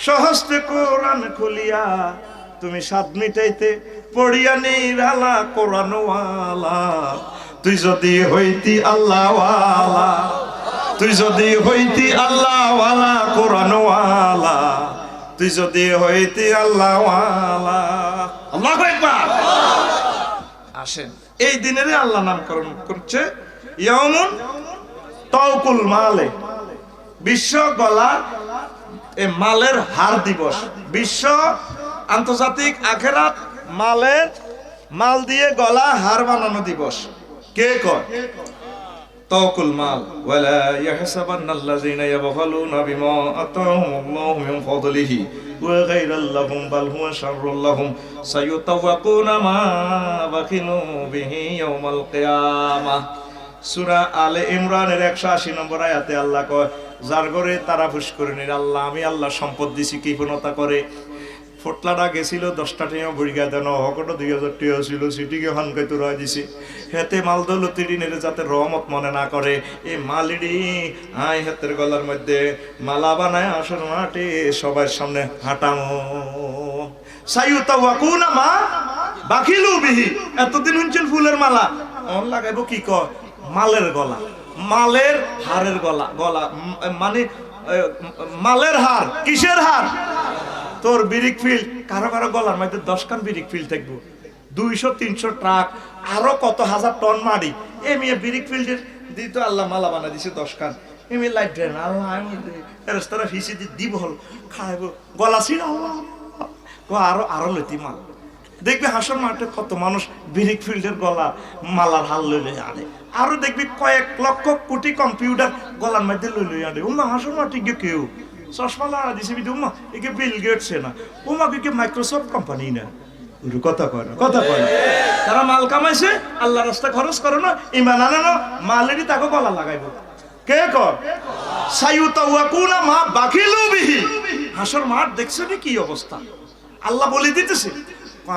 Speaker 1: সহস্তে কোরআন খুলিয়া, তুমি সাত মিটাইতে পড়িয়া নিরালা কোরআনওয়ালা, তুই যদি হইতি আল্লাহওয়ালা, তুই যদি হইতি আল্লাহওয়ালা কোরআনওয়ালা, তুই যদি হইতি আল্লাহওয়ালা। আল্লাহু আকবার। আসেন, এই দিনের আল্লাহ নামকরণ করছে ইয়াউমুন তাওকুল মালে, বিশ্ব গলা মালের হার দিবস, বিশ্ব আন্তর্জাতিক আখেরাত মাল দিয়ে গলা হার বানানো দিবস। কে কয়? তাওকুল মাল ওয়ালা ইয়াহসাবান্নাল্লাযীনা ইয়াবখালুনা বিমা আতাহুমুল্লাহু মিন ফাদলিহি ওয়া গায়রাল্লাহুম বাল হুয়া শাররুল লাহুম সায়ুতাওয়াকুনা মা বাখিলু বিহি ইয়াউমাল কিয়ামাহ। সূরা আলে ইমরানের 180 নম্বর আয়াতে আল্লাহ কয়, যার ঘরে তারা ফুস করে নির আল্লাহ, আমি আল্লাহ সম্পদ দিছি কৃপণতা করে। ফটলাটা গেছিল 10টা টাকা বুড়িগা দেন হকটা 2000 টাকা ছিল, সিটিকে হানকাই তো রয় দিছে। হেতে মাল দৌলতি নেড়ে যাতে রহমত মনে না করে, এই মালিডি আই হাতের গলার মধ্যে মালা বানায় আসর মাঠে সবার সামনে হাঁটামো। সাইয়ুতাওয়াকুনা মা বাখিলু বিহি, এতদিন হুনছেন ফুলের মালা, অন লাগাইবো কি কয় মালের গলা, মালের হারের গলা, গলা মানে মালের হার। কিসের হার? তোর বিরিক ফিল, কারো কারো গলার মধ্যে 10 খান বিরিক ফিল থাকবো, 200-300 ট্রাক, আরো কত হাজার টন মাটি। এমিয়ে বিরিক ফিল্ডের দিত আল্লাহ মালা বানা দিছে 10 খান। এমি লাইট ড্রেন আল্লাহ রাস্তাটা ফিসি দিব হল খাইব গলা ছিল আল্লাহ আরো লইতি মাল। দেখবি হাসর মাঠে কত মানুষ বিরিক ফিল্ডের গলা মালার হাল লইলে আনে, আরো দেখবি কয়েক লক্ষ কোটি কম্পিউটার গলার মধ্যে লইলে আনে। উমা হাসর মাঠে গিয়ে কেউ চশমা লাগা দিছে বিধি, উমা একে বিল গেটস না, উমা কে মাইক্রোসফট কোম্পানি না। কথা কয় না, কথা কয় না। তারা মাল কামাইছে, আল্লাহ রাস্তা খরচ করো না, ইমান আনে না, মালেরই তাকে গলা লাগাইব। কে কর? সাইয়ুতাওয়াকুনা মা বাখিলু বিহি। হাসর মাঠ দেখছো নি কি অবস্থা? আল্লাহ বলে দিতেছে,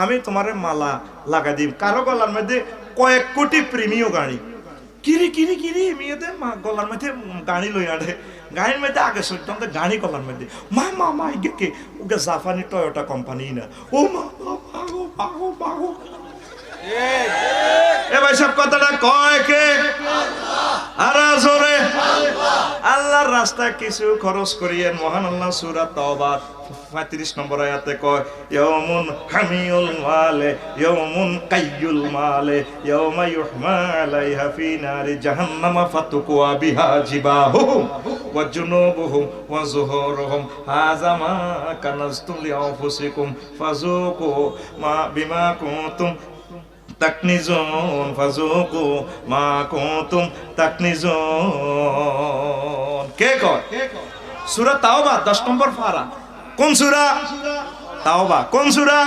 Speaker 1: আমি তোমারে মালা লাগা দিব। কারো গলার মধ্যে কয়েক কোটি প্রেমীয় গাড়ি, কিরি কিরি কিরি মেয়েদের গলার মধ্যে গাড়ি লই আনে, গাড়ির মধ্যে আগে সত্যন্ত গাড়ি গলার মধ্যে মা মা মা কে ওকে জাপানি টয়োটা কোম্পানি না, ও মা বাগো বাগো বাগো। এ ভাই সব কথাটা কয় কে? আর জোরে আল্লাহর রাস্তায় কিছু খরচ করিয়েন। মহান আল্লাহ সূরা তাওবা 35 নম্বর আয়াতে কয়, ইয়াউমুন হামিউল মালে ইয়াউমুন কাইয়ুল মালে ইয়াউমা ইউহমা আলাইহা ফি নারি জাহান্নামা ফাতুকুয়া বিহা জিবাহুম ওয়া জুনুবুহুম ওয়া যুহুরুহুম হাযা মা কানাজতুম লিআনফুসিকুম ফাযুকু মা বিমা কুনতুম তাকনিজুন ফাযুকু মা কুনতুম তাকনিজুন। কে কয়? সূরা তাওবা 10 নম্বর পারা। কোন সূরা? তাওবা। কোন সূরা?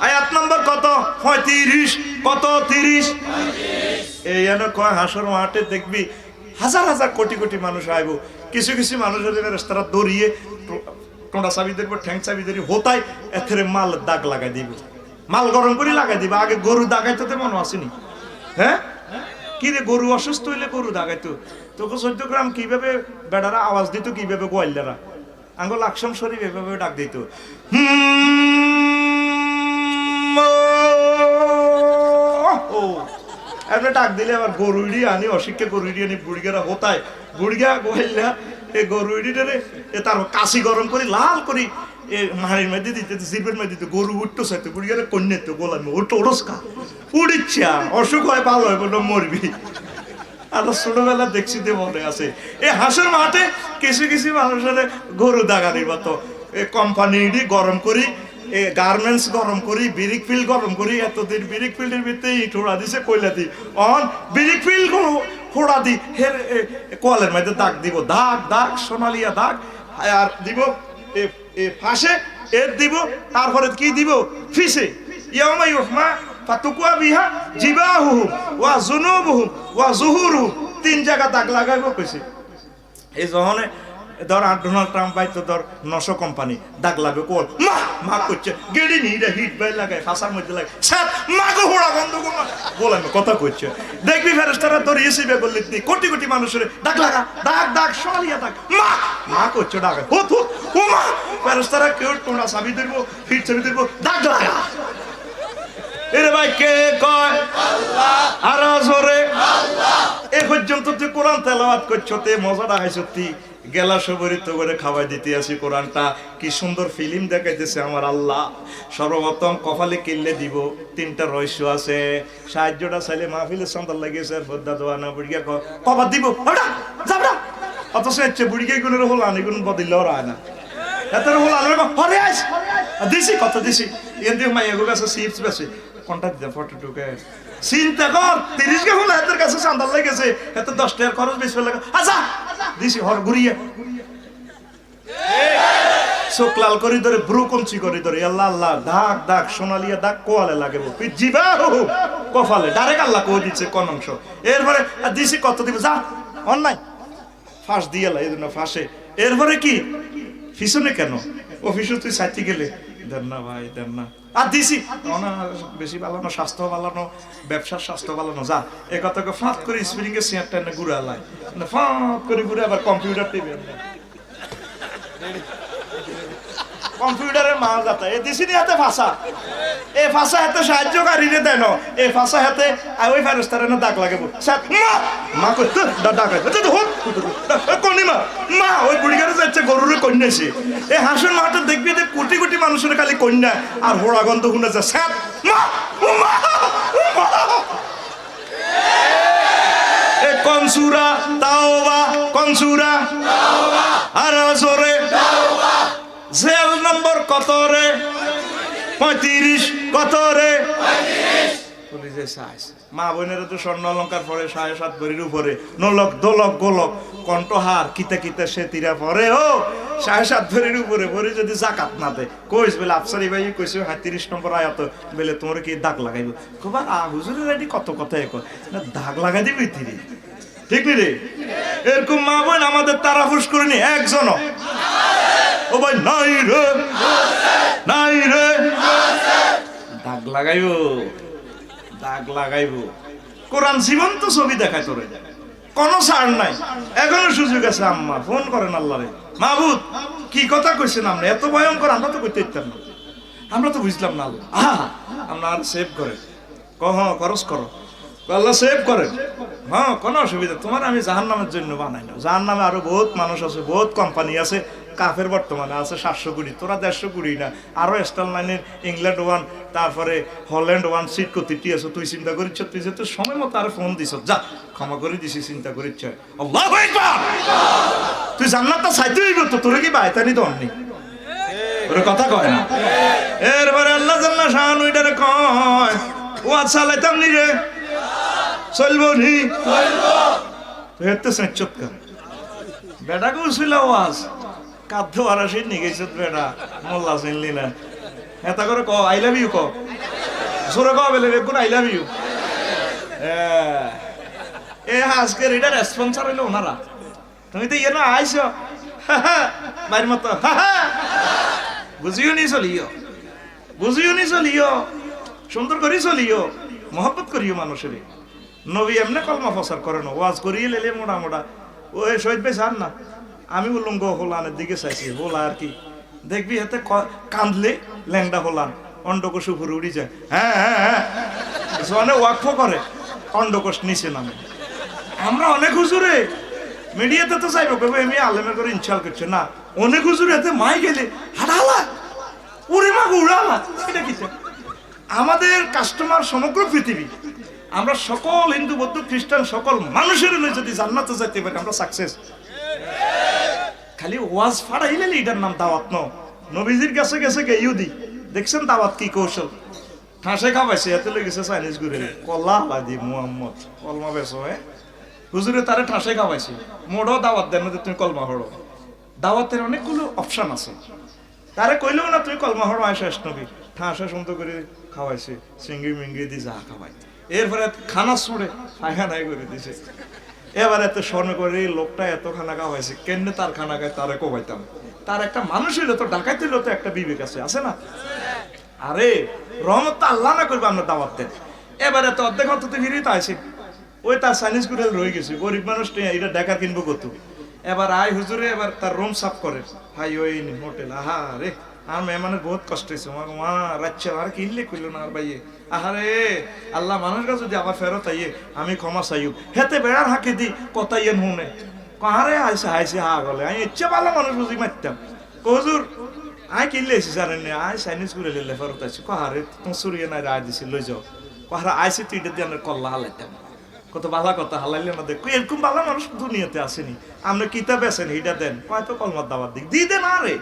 Speaker 1: আয়াত নম্বর কত? 35। কত? 30। এই এনে কয় হাসর মাঠে দেখবি হাজার হাজার কোটি কোটি মানুষ আইব। কিছু কিছু মানুষের রাস্তাটা দৌড়িয়ে টোঁটা চাবি ধরবো, ঠ্যাং চাবি ধরি হোতায় এথেরে মাল দাগ লাগাই দিব, মাল গরম করে লাগাই দিব। আগে গরু দাগাইতো তো মনে আসেনি? হ্যাঁ কি রে, গরু অসুস্থ হইলে গরু দাগাইতো। তোকে 14 গ্রাম কিভাবে বেড়ারা আওয়াজ দিত, কিভাবে গোয়াল্লারা আঙ্গুল আকসম শরীফ এভাবে ডাক দিত। এমনি ডাক দিলে আবার গরু ইড়ি আনি, অশিক্ষে গরু ইড়ি আনি বুড়িগারা হোতায়, বুড়িগা গোয়াল্লা এই গরু ইড়িটারে তার কাশি গরম করে লাল করি মাড়ির মধ্যে দিতে, জিপের মধ্যে দিত। গরু উঠতো চাইতো, বুড়িগারে কন্যা তো গোলাম ওটো ওরসকা উড়িচ্ছা, অসুখ হয় ভালো হয় বললো মরবি। আর ছোটবেলা দেখছি যে মনে আছে এই হাঁসের মাঠে কিছু কিছু মানুষের গরু দাগানির মতো কোম্পানি গরম করি, গার্মেন্টস গরম করি, বিরিক ফিল্ড গরম করি। এতদিন বিরিক ফিল্ডের ভিতরে ইট ওড়া দিছে, কয়লা দি অন বিরিক ফিল্ড হোড়া দি হের কলের মধ্যে দাগ দিব, দাগ দাগ সোনালিয়া দাগ, আর দিব ফাঁসে এর দিব, তারপরে কি দিব ফিসে। ইয়াউমা ইউহমা ফাতুকুয়া বিহা জিবাহুহুম ওয়া জুনুবুহুম ওয়া যুহুরুহুম। 3 জায়গা দাগ লাগাইব কইছে। এই যখনে ধর ডোনাল্ড ট্রাম্প পাইতো ধর 900 কোম্পানি দাগ লাগবে কোল মা মা করছে গেড়ি নিয়ে হিট বাই লাগায় ফাঁসার মধ্যে লাগে স্যার মাগো হোড়া বন্ধ করো বলেন কথা করছে। দেখবি ফেরেশতারা ধরিয়েছে বেগল্লিত কোটি কোটি মানুষের দাগ লাগা দাগ দাগ সোনালিয়া দাগ মা মা করছে দাগ হুত হুত ও মা। ফেরেশতারা কেউ টোনা চাবি ধরবো, হিট চাবি ধরবো, দাগ লাগা। এরে ভাই কে কয়? আল্লাহ। আর জোরে আল্লাহ। এ পর্যন্ত তুই কোরআন তেলাওয়াত করছো, তে মজাটা হাইছো তুই গেলা সবরিত করে খাওয়াই দিতে আসি। কোরআনটা কি সুন্দর ফিল্ম দেখাইতেছে আমার আল্লাহ। সর্বপ্রথম কপালে কিনলে দিব 3টা রহস্য আছে, সাহায্যটা চাইলে মাহফিলের সন্তান লাগিয়েছে আর বদ্দা দোয়া না বুড়িয়া কবার দিব যাবড়া, অথচ হচ্ছে বুড়িয়া গুণের হল আনি গুণ বদিল রায় না এত হল আলো হরে আস দিছি কত দিছি এন দিয়ে মাইয়া গুলো আছে চিপস বেছে কোনটা দিতে 42 কে চিন্তা কর 30 কে হলো এদের কাছে চাঁদার লেগেছে এত 10 টাকার খরচ বেশি লাগে আচ্ছা দিছি হর ঘুরিয়ে চোখ লাল করি ধরে ব্রু কঞ্চি করি ধরে আল্লাহ আল্লাহ দাগ দাগ সোনালিয়া দাগ কোয়ালে লাগে জিবা কফালে ডাইরেক্ট আল্লাহ কই দিচ্ছে কোন অংশ এরপরে দিছি কত দিবে যা অন্যায় ফাঁস দিয়ে এলাই এই জন্য ফাঁসে এরপরে কি পিছনে কেন অফিসে তুই সাইতে গেলে দেন না ভাই দেন না আর দিছি বেশি বালানো স্বাস্থ্য বালানো ব্যবসার স্বাস্থ্য বালানো যা এ কথাকে ফাঁক করে স্প্রিং এর চেয়ারটা এনে ঘুরে আলাই ফাঁক করে ঘুরে আবার কম্পিউটার টিপে কম্পিউটারের মা যাতা এ দিছি নি হাতে ফাঁসা এ ফাঁসা হাতে সাহায্যকারী রে দেন এ ফাঁসা হাতে ওই ফেরেশতার না দাগ লাগে মা কই দাগ কোনি মা মা ওই বুড়িগারে যাচ্ছে গরুরে কন্যাছি এ হাসন মাটা দেখবি যে কোটি কোটি মানুষের খালি কন্যা আর হোড়া গন্ধ শুনে যা স্যাপ মা এ কনসুরা তাওবা কনসুরা আর জোরে জেল নম্বর কত রে 35 কত রে 35 পুলিশে সাইজ মা বোনেরা তো স্বর্ণ অলংকার পরে 7.5 ভরির উপরে নলক দোলক গোলক কণ্ঠহার কিতে কিতে সে তিরা পরে ও 7.5 ভরির উপরে ভরি যদি যাকাত না দে কইস বলে আফসারি ভাই কইছে 37 নম্বর আয়াত বলে তোমার কি দাগ লাগাইব কবা হুজুরের রেডি কত কথা একো না দাগ লাগাই দিবি তিরি ঠিক নি রে এরকম মা বোন আমাদের তারাফুস করেনি একজনও ও ভাই নাই রে দাগ লাগাইবো কোরআন জীবন্ত ছবি দেখায় তোরে কোনো ছাড় নাই এখনো সুযোগ আছে আম্মা ফোন করেন আল্লাহরে মাহবুব কি কথা কইছেন আপনি এত ভয়ঙ্কর আমরা তো কইতে পারতাম না আমরা তো বুঝলাম না আল্লাহ আমরা আর সেভ করে খরচ করো আল্লাহ সেভ করে হ্যাঁ কোনো অসুবিধা তোমার আমি জাহান্নামের জন্য বানাই না জাহান্নামে আরো বহুত মানুষ আছে বহুত কোম্পানি আছে কাফের বর্তমানে আছে 700 কোটি তোরা 150 কোটি না আরো স্টার লাইনের ইংল্যান্ড 1 তারপরে হল্যান্ড 1 সিট কতটি আছে তুই চিন্তা করিস তুই যে সময় মতো আর ফোন দিছ যা ক্ষমা করে দিছি চিন্তা করিস আল্লাহু আকবার তুই জান্নাতটা চাইতে হইব তো তোরে কি বাইতানি দননি ওরে কথা কয় না এরপরে আল্লাহ জাল্লা শান ওইটারে কয় ও আচ্ছা লাইতাম নি রে চলবো নি হেতে সেচত কর বেটা কইছিল ওয়াজ কাদ্দ আরাশি নিগেছ বেটা মোল্লা চিনলি না এটা করে ক আই লাভ ইউ ক জোরে ক বলে রে কোন আই লাভ ইউ এ আজকের এটা রেসপন্সর হইলো ওনারা তুমি তো ইয়ে না আইছো বাইর মতো বুঝিও নি চলিও সুন্দর করে চলিও মহব্বত করিও মানুষের নবী এমনি কলমা প্রচার করে না ওয়াজ করিয়ে লেলে মোটা মোটা ওই শহীদ ভাই ছাড় না আমি বললাম গো হোলানের দিকে চাইছি হোলা আর কি দেখবি হাতে কাঁদলে ল্যাংডা হোলান অন্ডকোষ উপরে উড়ি যায় হ্যাঁ জনে ওয়াকফ করে অন্ডকোষ নিচে নামে আমরা অনেক হুজুরে মিডিয়াতে তো চাইবো কবে আমি আলেমের করে ইনশাল করছে না অনেক হুজুরে হাতে মাই গেলে হাঁটালা উড়ে মা উড়ালা এটা কি আমাদের কাস্টমার সমগ্র পৃথিবী আমরা সকল হিন্দু বৌদ্ধ খ্রিস্টান সকল মানুষের যদি জান্নাতে যাইতে পারি আমরা সাকসেস খালি ওয়াজ ফাড়াইলে এটার নাম দাওয়াত নবীজির কাছে গেছে গে ইহুদি দেখছেন দাওয়াত কি কৌশল ঠাসে খাওয়াইছে এত লেগেছে চাইনিজ ঘুরে কল্লা হালাদি মুহাম্মদ কলমা বেছো হুজুরে তারে ঠাসে খাওয়াইছে মোড়ো দাওয়াত দেন না তুমি কলমা হড়ো দাওয়াতের অনেকগুলো অপশন আছে তারে কইলেও না তুই কলমা হড়ো আয়সা নবী ঠাসে সুন্দর করে খাওয়াইছে সিঙ্গি মিঙ্গি দিয়ে যা খাওয়াই এরপরে খানা ছুড়ে পায়খানায় করে দিছে এবার এত স্বর্ণ করে লোকটা এত খানা খাওয়াইছে কেন তার খানা খায় তারে কোবাইতাম তার একটা মানুষ হইলো তো ডাকাইতে হইলো তো একটা বিবেক আছে না আরে রহমত তো আল্লাহ না করবে আমরা দাওয়াত দেন এবারে তো অর্ধেক অর্থ ফিরিয়ে তো আসে ওই তার চাইনিজ করে রয়ে গেছে গরিব মানুষ এটা ডেকার কিনবো কত এবার আয় হুজুরে এবার তার রুম সাফ করে ভাই ওই হোটেল আহা রে আর মেহমানের বহুত কষ্ট হয়েছে মা রাচ্ছা আর কিনলে কইলো না আর ভাইয়ে আহারে আল্লাহ মানুষরা যদি আবার ফেরত আইয়ে আমি ক্ষমা চাইও হেতে বেড়ার হাঁকে দি কথা ইয়ে নুনে কাহারে আইসে হা গলে আমি ইচ্ছে পালা মানুষ বুঝি মারতাম হুজুর আই কিনলে এসে জানেন না আই চাইনিজ করে লেলে ফেরত আইছি কাহারে তোমার সুরিয়ে নাই রায় দিছি লই যাও কাহারা আইসি তুই এটা দিয়ে কল্লা হালাইতাম কত বালা কথা হালাইলে না দেখ এরকম বালা মানুষ দুনিয়াতে আসেনি আমরা কিতাব আছেন এইটা দেন কয়তো কলমার দাবার দিক দিয়ে দেন আরে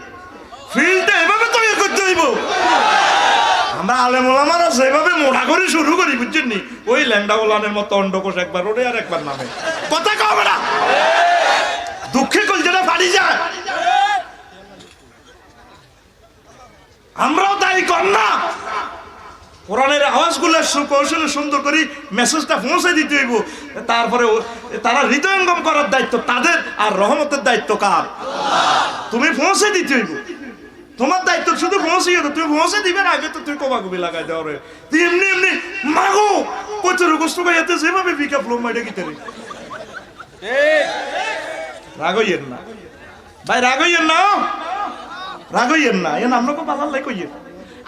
Speaker 1: ফিল্ডে এভাবে তৈরি করতে হইব আমরা আলেম ওলামারা যেভাবে মোটা করে শুরু করি বুঝছেন নি, ওই ল্যাংডা ওলানের মতো অন্ডকোষ একবার ওরে আর একবার নামে কথা কবে না, দুঃখে কলজেটা ফাটি যায়। আমরাও দায়ী কর না, কোরআনের আওয়াজগুলো কৌশলে সুন্দর করে মেসেজটা পৌঁছে দিতে হইব। তারপরে তারা হৃদয়ঙ্গম করার দায়িত্ব তাদের, আর রহমতের দায়িত্ব কার? তুমি পৌঁছে দিতে হইব। তোমার দায়িত্ব শুধু পৌঁছে গেল, তুমি পৌঁছে দিবে না, আগে তো তুই কবাকবি লাগাই দেওয়ার তুই এমনি এমনি মাগো প্রচুর কষ্ট করে এতে যেভাবে পিকআপ লোম মাইটা কি তারে রাগ হইয়েন না ভাই, রাগ হইয়েন না, রাগ হইয়েন না, এন আপনাকে পালার লাই কইয়েন।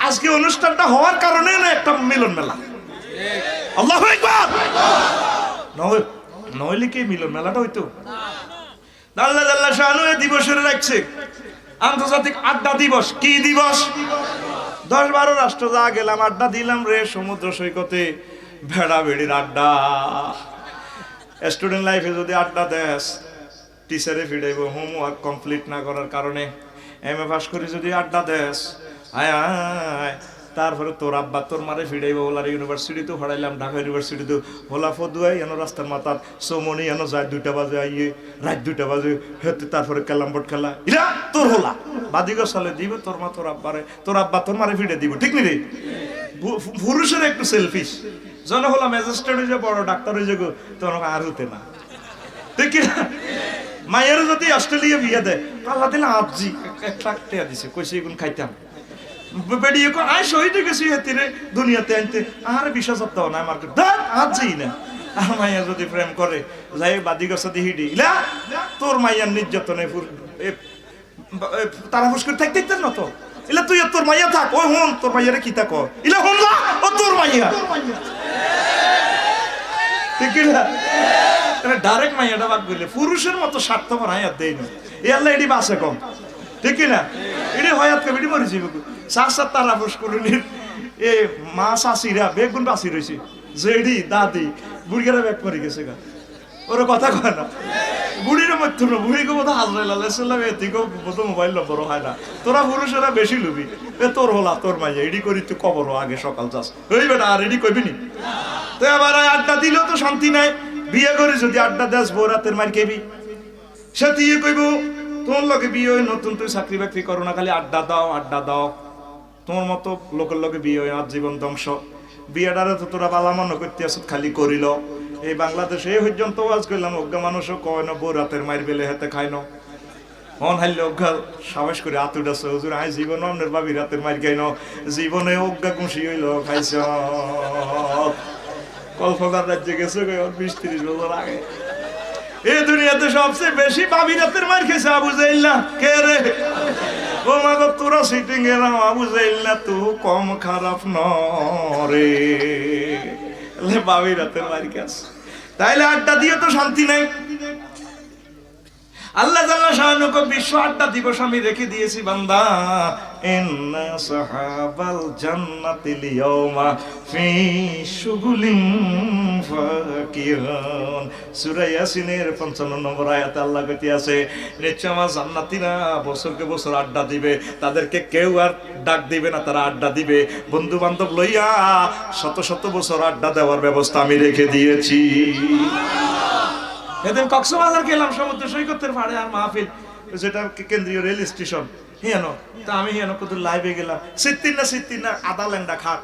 Speaker 1: আজকে অনুষ্ঠানটা হওয়ার কারণে না একটা মিলন মেলা, আল্লাহু আকবার, নইলে কি মিলন মেলাটা হইতো? আল্লাহ আল্লাহ শানু এই দিবসের রাখছে আন্তর্জাতিক আড্ডা দিবস। কি দিবস? 10-12 রাষ্ট্র যা গেলাম, আড্ডা দিলাম রে সমুদ্র সৈকতে, ভেড়া ভেড়ির আড্ডা। স্টুডেন্ট লাইফে যদি আড্ডা দেস, টিচারে ফিরাইব হোমওয়ার্ক কমপ্লিট না করার কারণে। এমএ পাস করে যদি আড্ডা দেস, আয় আয়, তারপরে তোর আব্বা তোর মারে ফিরাইব ওলার ইউনিভার্সিটিতে পড়াইলাম, ঢাকা ইউনিভার্সিটিতে হোলা ফদুয়াই এনো রাস্তার মাথার চৌমনি এনো যায় 2টা বাজে, আইয়ে রাত 2টা বাজে হেতে, তারপরে ক্যালামবোর্ড খেলা, ইরা তোর হোলা বাদিগর সালে দিবে তোর মা তোর আব্বারে, তোর আব্বা তোর মারে ফিরে দিব, ঠিক নি রে? পুরুষের একটু সেলফিশ, জন হলা ম্যাজিস্ট্রেট হয়ে যায়, বড় ডাক্তার হয়ে যাবো, তোর আর হতে না, ঠিক না? মায়ের যদি অস্ট্রেলিয়া বিয়ে দেয়, আল্লাহ দিলে আবজি 1 লাখ টাকা দিছে, কইছে এগুন খাইতাম বেড়িয়ে কো আয় শহীদ গেছি হেতিরে দুনিয়াতে আনতে, আর বিশ্বাস দাও না আমার আজই না। আর মাইয়া যদি প্রেম করে যাই বাদিগর সাথে হিডি, ইলা তোর মাইয়ার নির্যাতনে তারা ফুস করে থাকতে না তো, ইলা তুই তোর মাইয়া থাক, ওই হন তোর মাইয়ারে কি থাক, ইলা হন না ও তোর মাইয়া, ঠিক না? ডাইরেক্ট মাইয়াটা বাদ করলে পুরুষের মতো স্বার্থপর হায়াত দেয় না, এ আল্লাহ এডি বাসে কম, ঠিক না? এডি হয়াত কম, এডি মরে যাবে। সাত তারা ফুস করুন এ মা শাশিরা বেগুন বাসি রয়েছে, জেডি দাদি বুড়িরা ব্যাগ করে গেছে গা, ওর কথা কয় না। বুড়ির মধ্যে বুড়িকে বোধ হাজরাইলাম এদিকেও বোধ মোবাইল নম্বর হয় না, তোরা পুরুষেরা বেশি লুবি, এ তোর হলা তোর মাইয়া এডি করি তুই কবর আগে সকাল যাস, ওই বেটা আর এডি কইবি নি? তো আবার আড্ডা দিলেও তো শান্তি নাই, বিয়ে করে যদি আড্ডা দেস বউ রাতের মার খেবি, সে দিয়ে কইব তোর লোকে বিয়ে হয় নতুন, তুই চাকরি বাকরি করো না, খালি আড্ডা দাও আড্ডা দাও, তোমার মতো লোকের লোকে বিয়ে হয়, আর জীবন ধ্বংস। বিয়েটারে তো তোরা বালা মনে করতে আসত, খালি করিল। এই বাংলাদেশে এই পর্যন্ত ওয়াজ করলাম, অজ্ঞা মানুষও কয় না বউ রাতের মার বেলে হাতে খায় না, মন হাইলে অজ্ঞা সাবাস করে আতুডাছে, হুজুর আই জীবন আপনার বাবি রাতের মার খাই না, জীবনে অজ্ঞা খুশি হইল খাইছ। কলকাতার রাজ্যে গেছে 20-30 বছর আগে। এই দুনিয়াতে সবচেয়ে বেশি বাবি রাতের মার খেয়েছে আবু জাইল্লা, কে রে? ও মা গো তোরা সিটিং এলাম, আবু জাইল্লা তো কম খারাপ নরে, বাবি রাতের মার খেয়েছে। তাইলে আড্ডা দিয়ে তো শান্তি নাই। আল্লাহ জাল্লা শানুকে বিশ্ব আড্ডা দিবস আমি রেখে দিয়েছি বান্দা, ইন্না সাহাবাল জান্নাতিল ইয়াওমা ফি শুগুলিন ফাকিহুন। সূরা ইয়াসিনের 55 নম্বর আয়াতে আল্লাহ কইতে আছে, নিশ্চয় আমার জান্নাতীরা বছরকে বছর আড্ডা দিবে, তাদেরকে কেউ আর ডাক দিবে না, তারা আড্ডা দিবে বন্ধু বান্ধব লইয়া, শত শত বছর আড্ডা দেওয়ার ব্যবস্থা আমি রেখে দিয়েছি। এদিন কক্সবাজার গেলাম, সমুদ্র সৈকতের পাড়ে আর মাহফিল, যেটা কেন্দ্রীয় রেল স্টেশন, হিয়ানো তা আমি হিয়ানো কত লাইভে গেলাম, সিত্তির না আদা ল্যান্ডা খাট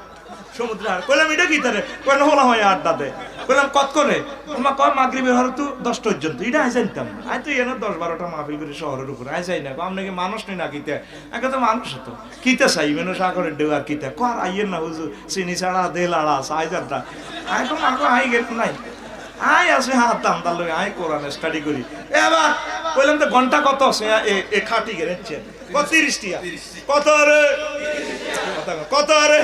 Speaker 1: সমুদ্রে, আর কইলাম এটা কি তারে, কইলাম হলা হয় আড্ডা দে, কইলাম কত করে, আমার কয় মাগরিবের হরে তো 10 পর্যন্ত, এটা আই জানতাম না, আই তো এনে 10-12টা মাহফিল করি শহরের উপরে, আই যাই না, আপনাকে মানুষ নেই না কিতে, একে তো মানুষ হতো কিতে চাই মেনু সাগরের ঢেউ আর কিতে, কর আইয়ের না হুজুর চিনি ছাড়া দে লাড়া আই যাত্রা, আই তো মাকে আই গেট নাই, আই আছে হাত দাম দাল আই কোরআন স্টাডি করি। এবার কইলাম তো ঘন্টা কত এ খাটি গেছে, কত 30 টাকা, কত রে কত রে?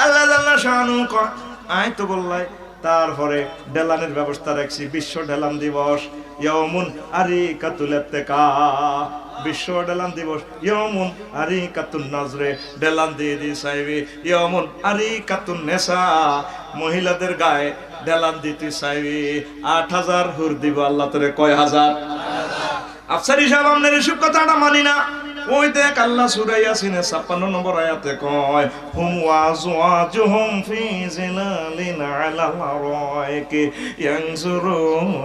Speaker 1: আল্লাহ জাল্লা শানু কয় আই তো বললাই। তারপরে ডেলানের ব্যবস্থা রাখছি, বিশ্ব ডেলান দিবস, ইয়াউমুন আরিকাতুল ইত্তিকা, বিশ্ব ডেলান দিবস, ইয়াউমুন আরিকাতুন নজরে, ডেলান দিয়ে দি চাইবি, ইয়াউমুন আরিকাতুন নেসা, মহিলাদের গায়ে ডেলান দিতে চাইবি, 8000 হুর দিব আল্লাহ তোরে, কয় হাজার? আফসারি সাহেব আপনার এসব কথাটা মানি না, ওই দেখ আল্লাহ সূরা ইয়াসিনের 56 নম্বর আয়াতে কয় হুম ওয়াজওয়াজুহুম ফি জিলালিন আলাল আরাইকি ইয়ানজুরুন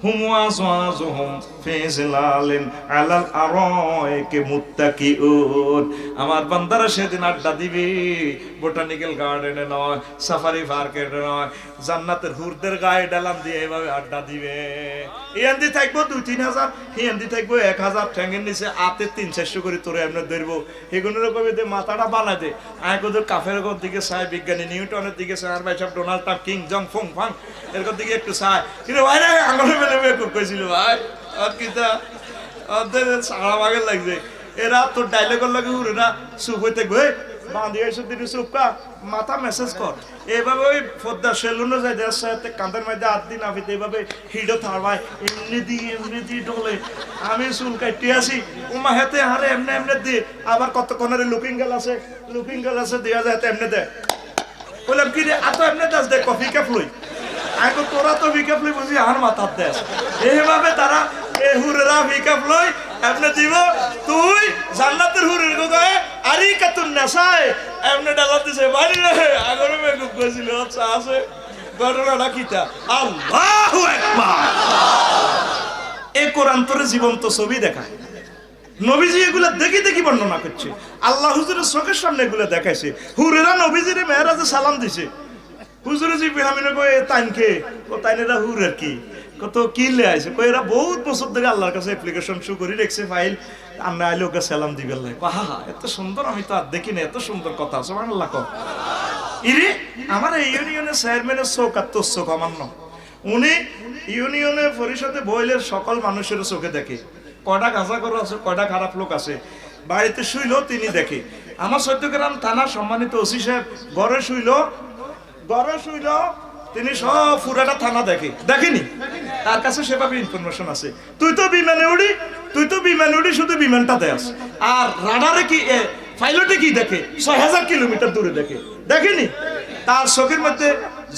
Speaker 1: হুম ওয়াজওয়াজুহুম ফি জিলালিন আলাল আরাইকি মুত্তাকিউন। আমার বান্দারা সেদিন আড্ডা দিবে বোটানিক্যাল গার্ডেনে নয়, সাফারি পার্কে নয়, জান্নাতের হুরদের গায়ে ডালাম দিয়ে এভাবে আড্ডা দিবে। ইয়ান্দি থাকবো 2-3 হাজার, হিয়ান্দি থাকবো 1,000, ঠ্যাঙ্গের নিচে আতে 300-400 করে তোরে এমনি ধরবো। এগুলোর কবি মাথাটা বানা দে আয়কদের কাফের দিকে চায়, বিজ্ঞানী নিউটনের দিকে চায়, আর ভাই সব ডোনাল্ড ট্রাম্প, কিং জং ফং ফাং এরকম দিকে একটু চায়। কিন্তু ভাই রে আঙুলে মেলে কইছিল ভাই আর কিতা ওদের সারা বাগের লাগছে। এরা তোর ডায়লগের লাগে হুরেরা চুপ হইতে গো বাঁধিয়ে এসে দিন চুপকা মাথা মেসেজ কর। এইভাবে ওই ফদ্দা সেলুনে যাই দেওয়ার সাথে কাঁধের মধ্যে 8 দিন আফিতে এইভাবে হিডো থারবাই এমনি দিয়ে ডলে আমি চুল কাটি আসি উমা হেতে হারে এমনি এমনি দিয়ে আবার কতক্ষণের লুকিং গেল আছে দেওয়া যায় এমনি দেয়। বললাম কি রে এত এমনি দাস দে কফি কাপ লই আগে তোরা তো পিকআপ লই বুঝি আর মাথার দেশ। এইভাবে তারা এ হুরেরা পিকআপ লই এমনি দিব তুই জান্নাতের হুরের গোগায় আরি কাতুন নাসায় এমনি ডালা দিছে বাড়ি রে আগরে মেকআপ করেছিল। আচ্ছা আছে ঘটনাটা কিটা আল্লাহু আকবার। এই কোরআন তোরে জীবন্ত ছবি দেখায়। নবীজি এগুলা দেখি বর্ণনা করছে, আল্লাহ হুজুরের চোখের সামনে এগুলা দেখাইছে। হুরেরা নবীজির মেয়েরাজে সালাম দিছে। হুজুরে জি বিহামিনে কই তাইনকে ও তাইনেরা হুরের কি কত কি লে আইছে কই এরা বহুত বছর ধরে আল্লাহর কাছে অ্যাপ্লিকেশন শু করি রেখছে ফাইল আমরা আইলে ওকে সালাম দিবেন লাই। হা এত সুন্দর আমি তো আর দেখি না, এত সুন্দর কথা সুবহানাল্লাহ কও। ইরে আমার এই ইউনিয়নের চেয়ারম্যানের চোখ আর তোর চোখ আমার ন। উনি ইউনিয়নের পরিষদে বইলের সকল মানুষের চোখে দেখে কয়টা গাঁজা করো আছে, কয়টা খারাপ লোক আছে। বাড়িতে শুইলেও তিনি দেখে। আমার চট্টগ্রাম থানার সম্মানিত ওসি সাহেব ঘরে শুইল তিনি সব পুরাটা থানা দেখেনি, তার কাছে সেভাবে ইনফরমেশন আছে। তুই তো বিমানে উড়ি শুধু বিমানটা দেস, আর রাডারে কি পাইলটে কি দেখে 6000 কিলোমিটার দূরে দেখেনি। তার চোখের মধ্যে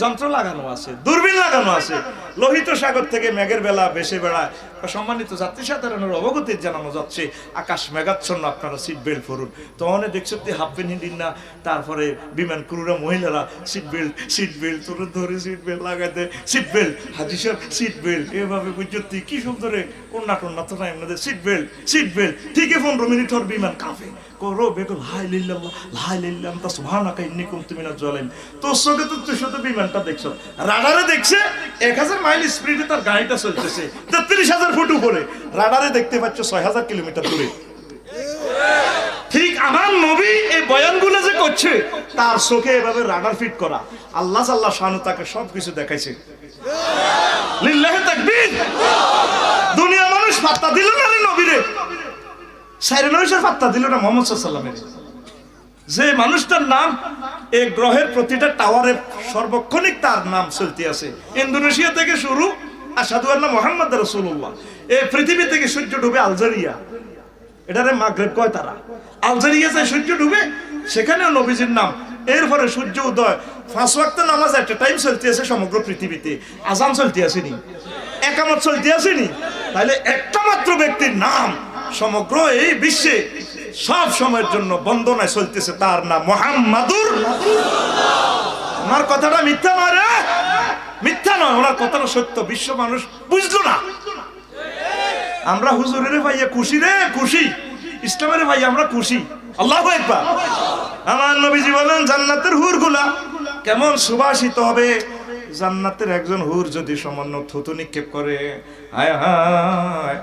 Speaker 1: যন্ত্র লাগানো আছে, দূরবীন লাগানো আছে। লোহিত সাগর থেকে মেঘের বেলা ভেসে বেড়ায়। সম্মানিত যাত্রী সাধারণের অবগতি জানানো যাচ্ছে আকাশ মেঘাচ্ছন্ন, আপনারা সিট বেল্ট পরুন। তো অনেক দেখছো হাফ প্যান্ট হিন্দিন না, তারপরে বিমান ক্রুরা মহিলারা সিট বেল্ট তোর ধরে সিট বেল্ট লাগাইতে, সিট বেল্ট হাজি সাহেব সিট বেল্ট এভাবে বুঝতে কি সুন্দরে কন্যা তো নাই আপনাদের সিট বেল্ট ঠিক 15 মিনিট ওর বিমান কাঁপে করো বেগল হাই লিল্লাহ তা সুবহানাকা ইন্নী কুনতু মিনাজ জালিমিন। তোর চোখে তো তুই শুধু বিমানটা দেখছো, রাডারে দেখছে 1000 মাইল স্পিডে তার গাড়িটা চলতেছে 33,000 ফুট উপরে, রাডারে দেখতে পাচ্ছ 6000 কিলোমিটার দূরে। ঠিক আমার নবী এই বয়ানগুলো যে করছে তার চোখে এভাবে রাডার ফিট করা। আল্লাহ শানু তাকে সবকিছু দেখাইছে। লিল্লাহি তাকবীর। দুনিয়া মানুষ পাত্তা দিল না নবীরে, সাইরে মানুষের পাত্তা দিল না মুহাম্মদ সাল্লাল্লাহু আলাইহি ওয়াসাল্লাম। যে মানুষটার নাম এই গ্রহের প্রতিটা টাওয়ারে সর্বক্ষণিক তার নাম চলতে আছে। ইন্দোনেশিয়া থেকে শুরু আশহাদু আন্না মুহাম্মাদুর রাসূলুল্লাহ। এই পৃথিবী থেকে সূর্য ডুবে আলজেরিয়া, এটারে মাগরেব কয় তারা। আলজেরিয়া যায় সূর্য ডুবে, সেখানেও নবীজির নাম। এরপরে সূর্য উদয়, 5 ওয়াক্ত নামাজ একটা টাইম চলতে আছে সমগ্র পৃথিবীতে। আজান চলতে আসেনি, একামত চলতে আসেনি। তাহলে একটা মাত্র ব্যক্তির নাম সমগ্র এই বিশ্বে সব সময়ের জন্য বন্দনায় চলতেছে, তার নাম মুহাম্মাদুর রাসূলুল্লাহ। আমার কথাটা মিথ্যা নয় রে, মিথ্যা নয়, ওনার কথাটা সত্য। বিশ্ব মানুষ বুঝলো না। আমরা হুজুরের ভাইয়া খুশি রে, খুশি ইসলামের ভাই আমরা খুশি। আল্লাহু আকবার। আমার নবীজি বলেন জান্নাতের হুরগুলা কেমন সুবাসিত হবে। জান্নাতের একজন হুর যদি সামান্য থুতু নিক্ষেপ করে, হায় হায়,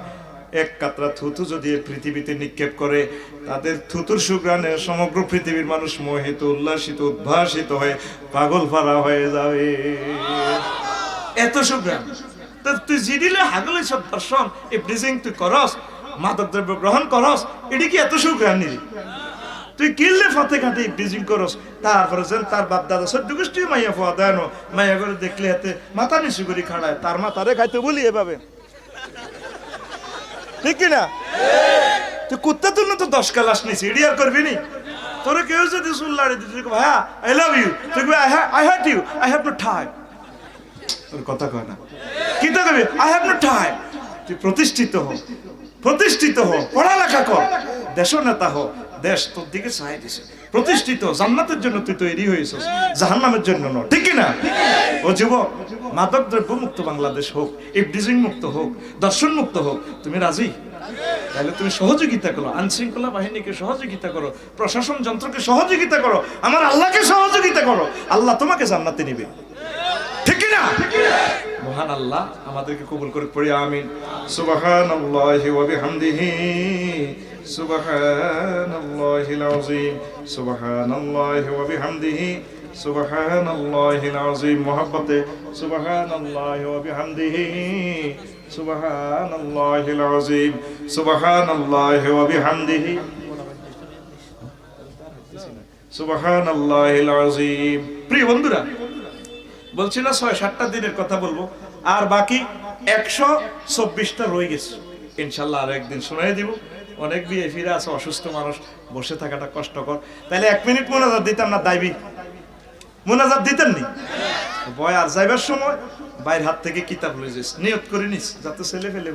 Speaker 1: এক কাতরা থুতু যদি পৃথিবীতে নিক্ষেপ করে, তাদের থুতুর সুঘ্রাণে সমগ্র পৃথিবীর মানুষ মোহিত, উল্লাসিত, উদ্ভাসিত হয়ে পাগল ফারা হয়ে যাবে। এত সুঘ্রাণ। তুই জিডিলে হাগলে সব দর্শন এই ব্রিজিং তুই করস, মাদক দ্রব্য গ্রহণ করস, এটি কি এত সুঘ্রাণ নি? তুই কিনলে ফতে ঘাটে ব্রিজিং করস, তারপরে যেন তার বাপ দাদা সদ্য গোষ্ঠী মাইয়া ফোয়া দেয় না, মাইয়া করে দেখলে হাতে মাথা নিচু করে খাড়ায়, তার মাথারে খাইতে বলি এভাবে, ঠিক কিনা? তুই কুত্তা তুললে তো 10 ক্লাস নিছি, এডি আর করবি নি? তোরে কেউ যদি চুল লাড়ি দিতে ভাইয়া আই লাভ ইউ, তুই I hurt you, I have no time. তোর কথা কয় না, কি তো কবি আই হ্যাভ নো টাইম। তুই প্রতিষ্ঠিত হ, প্রতিষ্ঠিত হ, পড়ালেখা কর, দেশ নেতা হ, দেশ তোর দিকে চাই দিছে। প্রতিষ্ঠিত জান্নাতের জন্য তুই তৈরি হয়েছিস, জাহান্নামের জন্য নয়, ঠিক কি না? ও যুবক, মাদক দ্রব্য মুক্ত বাংলাদেশ হোক, ইফডিজিং মুক্ত হোক, দর্শন মুক্ত হোক, তুমি রাজি? তাহলে তুমি সহযোগিতা করো, আইনশৃঙ্খলা বাহিনীকে সহযোগিতা করো, প্রশাসন যন্ত্রকে সহযোগিতা করো, আমার আল্লাহকে সহযোগিতা করো, আল্লাহ তোমাকে জান্নাতে নিবে, ঠিক কি না? মহান আল্লাহ আমাদেরকে কবুল করে পড়ি আমিন। সুবহানাল্লাহি ওয়া বিহামদিহি সুবহানাল্লাহিল আযীম, সুবহানাল্লাহি ওয়া বিহামদিহি সুবহানাল্লাহিল আযীম। মুহাব্বতে সুবহানাল্লাহি ওয়া বিহামদিহি সুবহানাল্লাহিল আযীম, সুবহানাল্লাহি ওয়া বিহামদিহি সুবহানাল্লাহিল আযীম। প্রিয় বন্ধুরা, বলছি না ৬-৭টা দিনের কথা বলবো, আর বাকি ১২৪টা রয়ে গেছে। ইনশাল্লাহ আর একদিন শোনাই দিব। অনেক বিয়ে ফিরে আছে, অসুস্থ মানুষ, বসে থাকাটা কষ্টকর। তাইলে ১ মিনিট মোনাজাত দিতাম না? দাইবি মোনাজাত দিতেন নি? বয় আর যাইবার সময় বাইর হাত থেকে কিতাব লয়ে যাস, নিয়ত করে নিস যাতে ছেলে ফেলে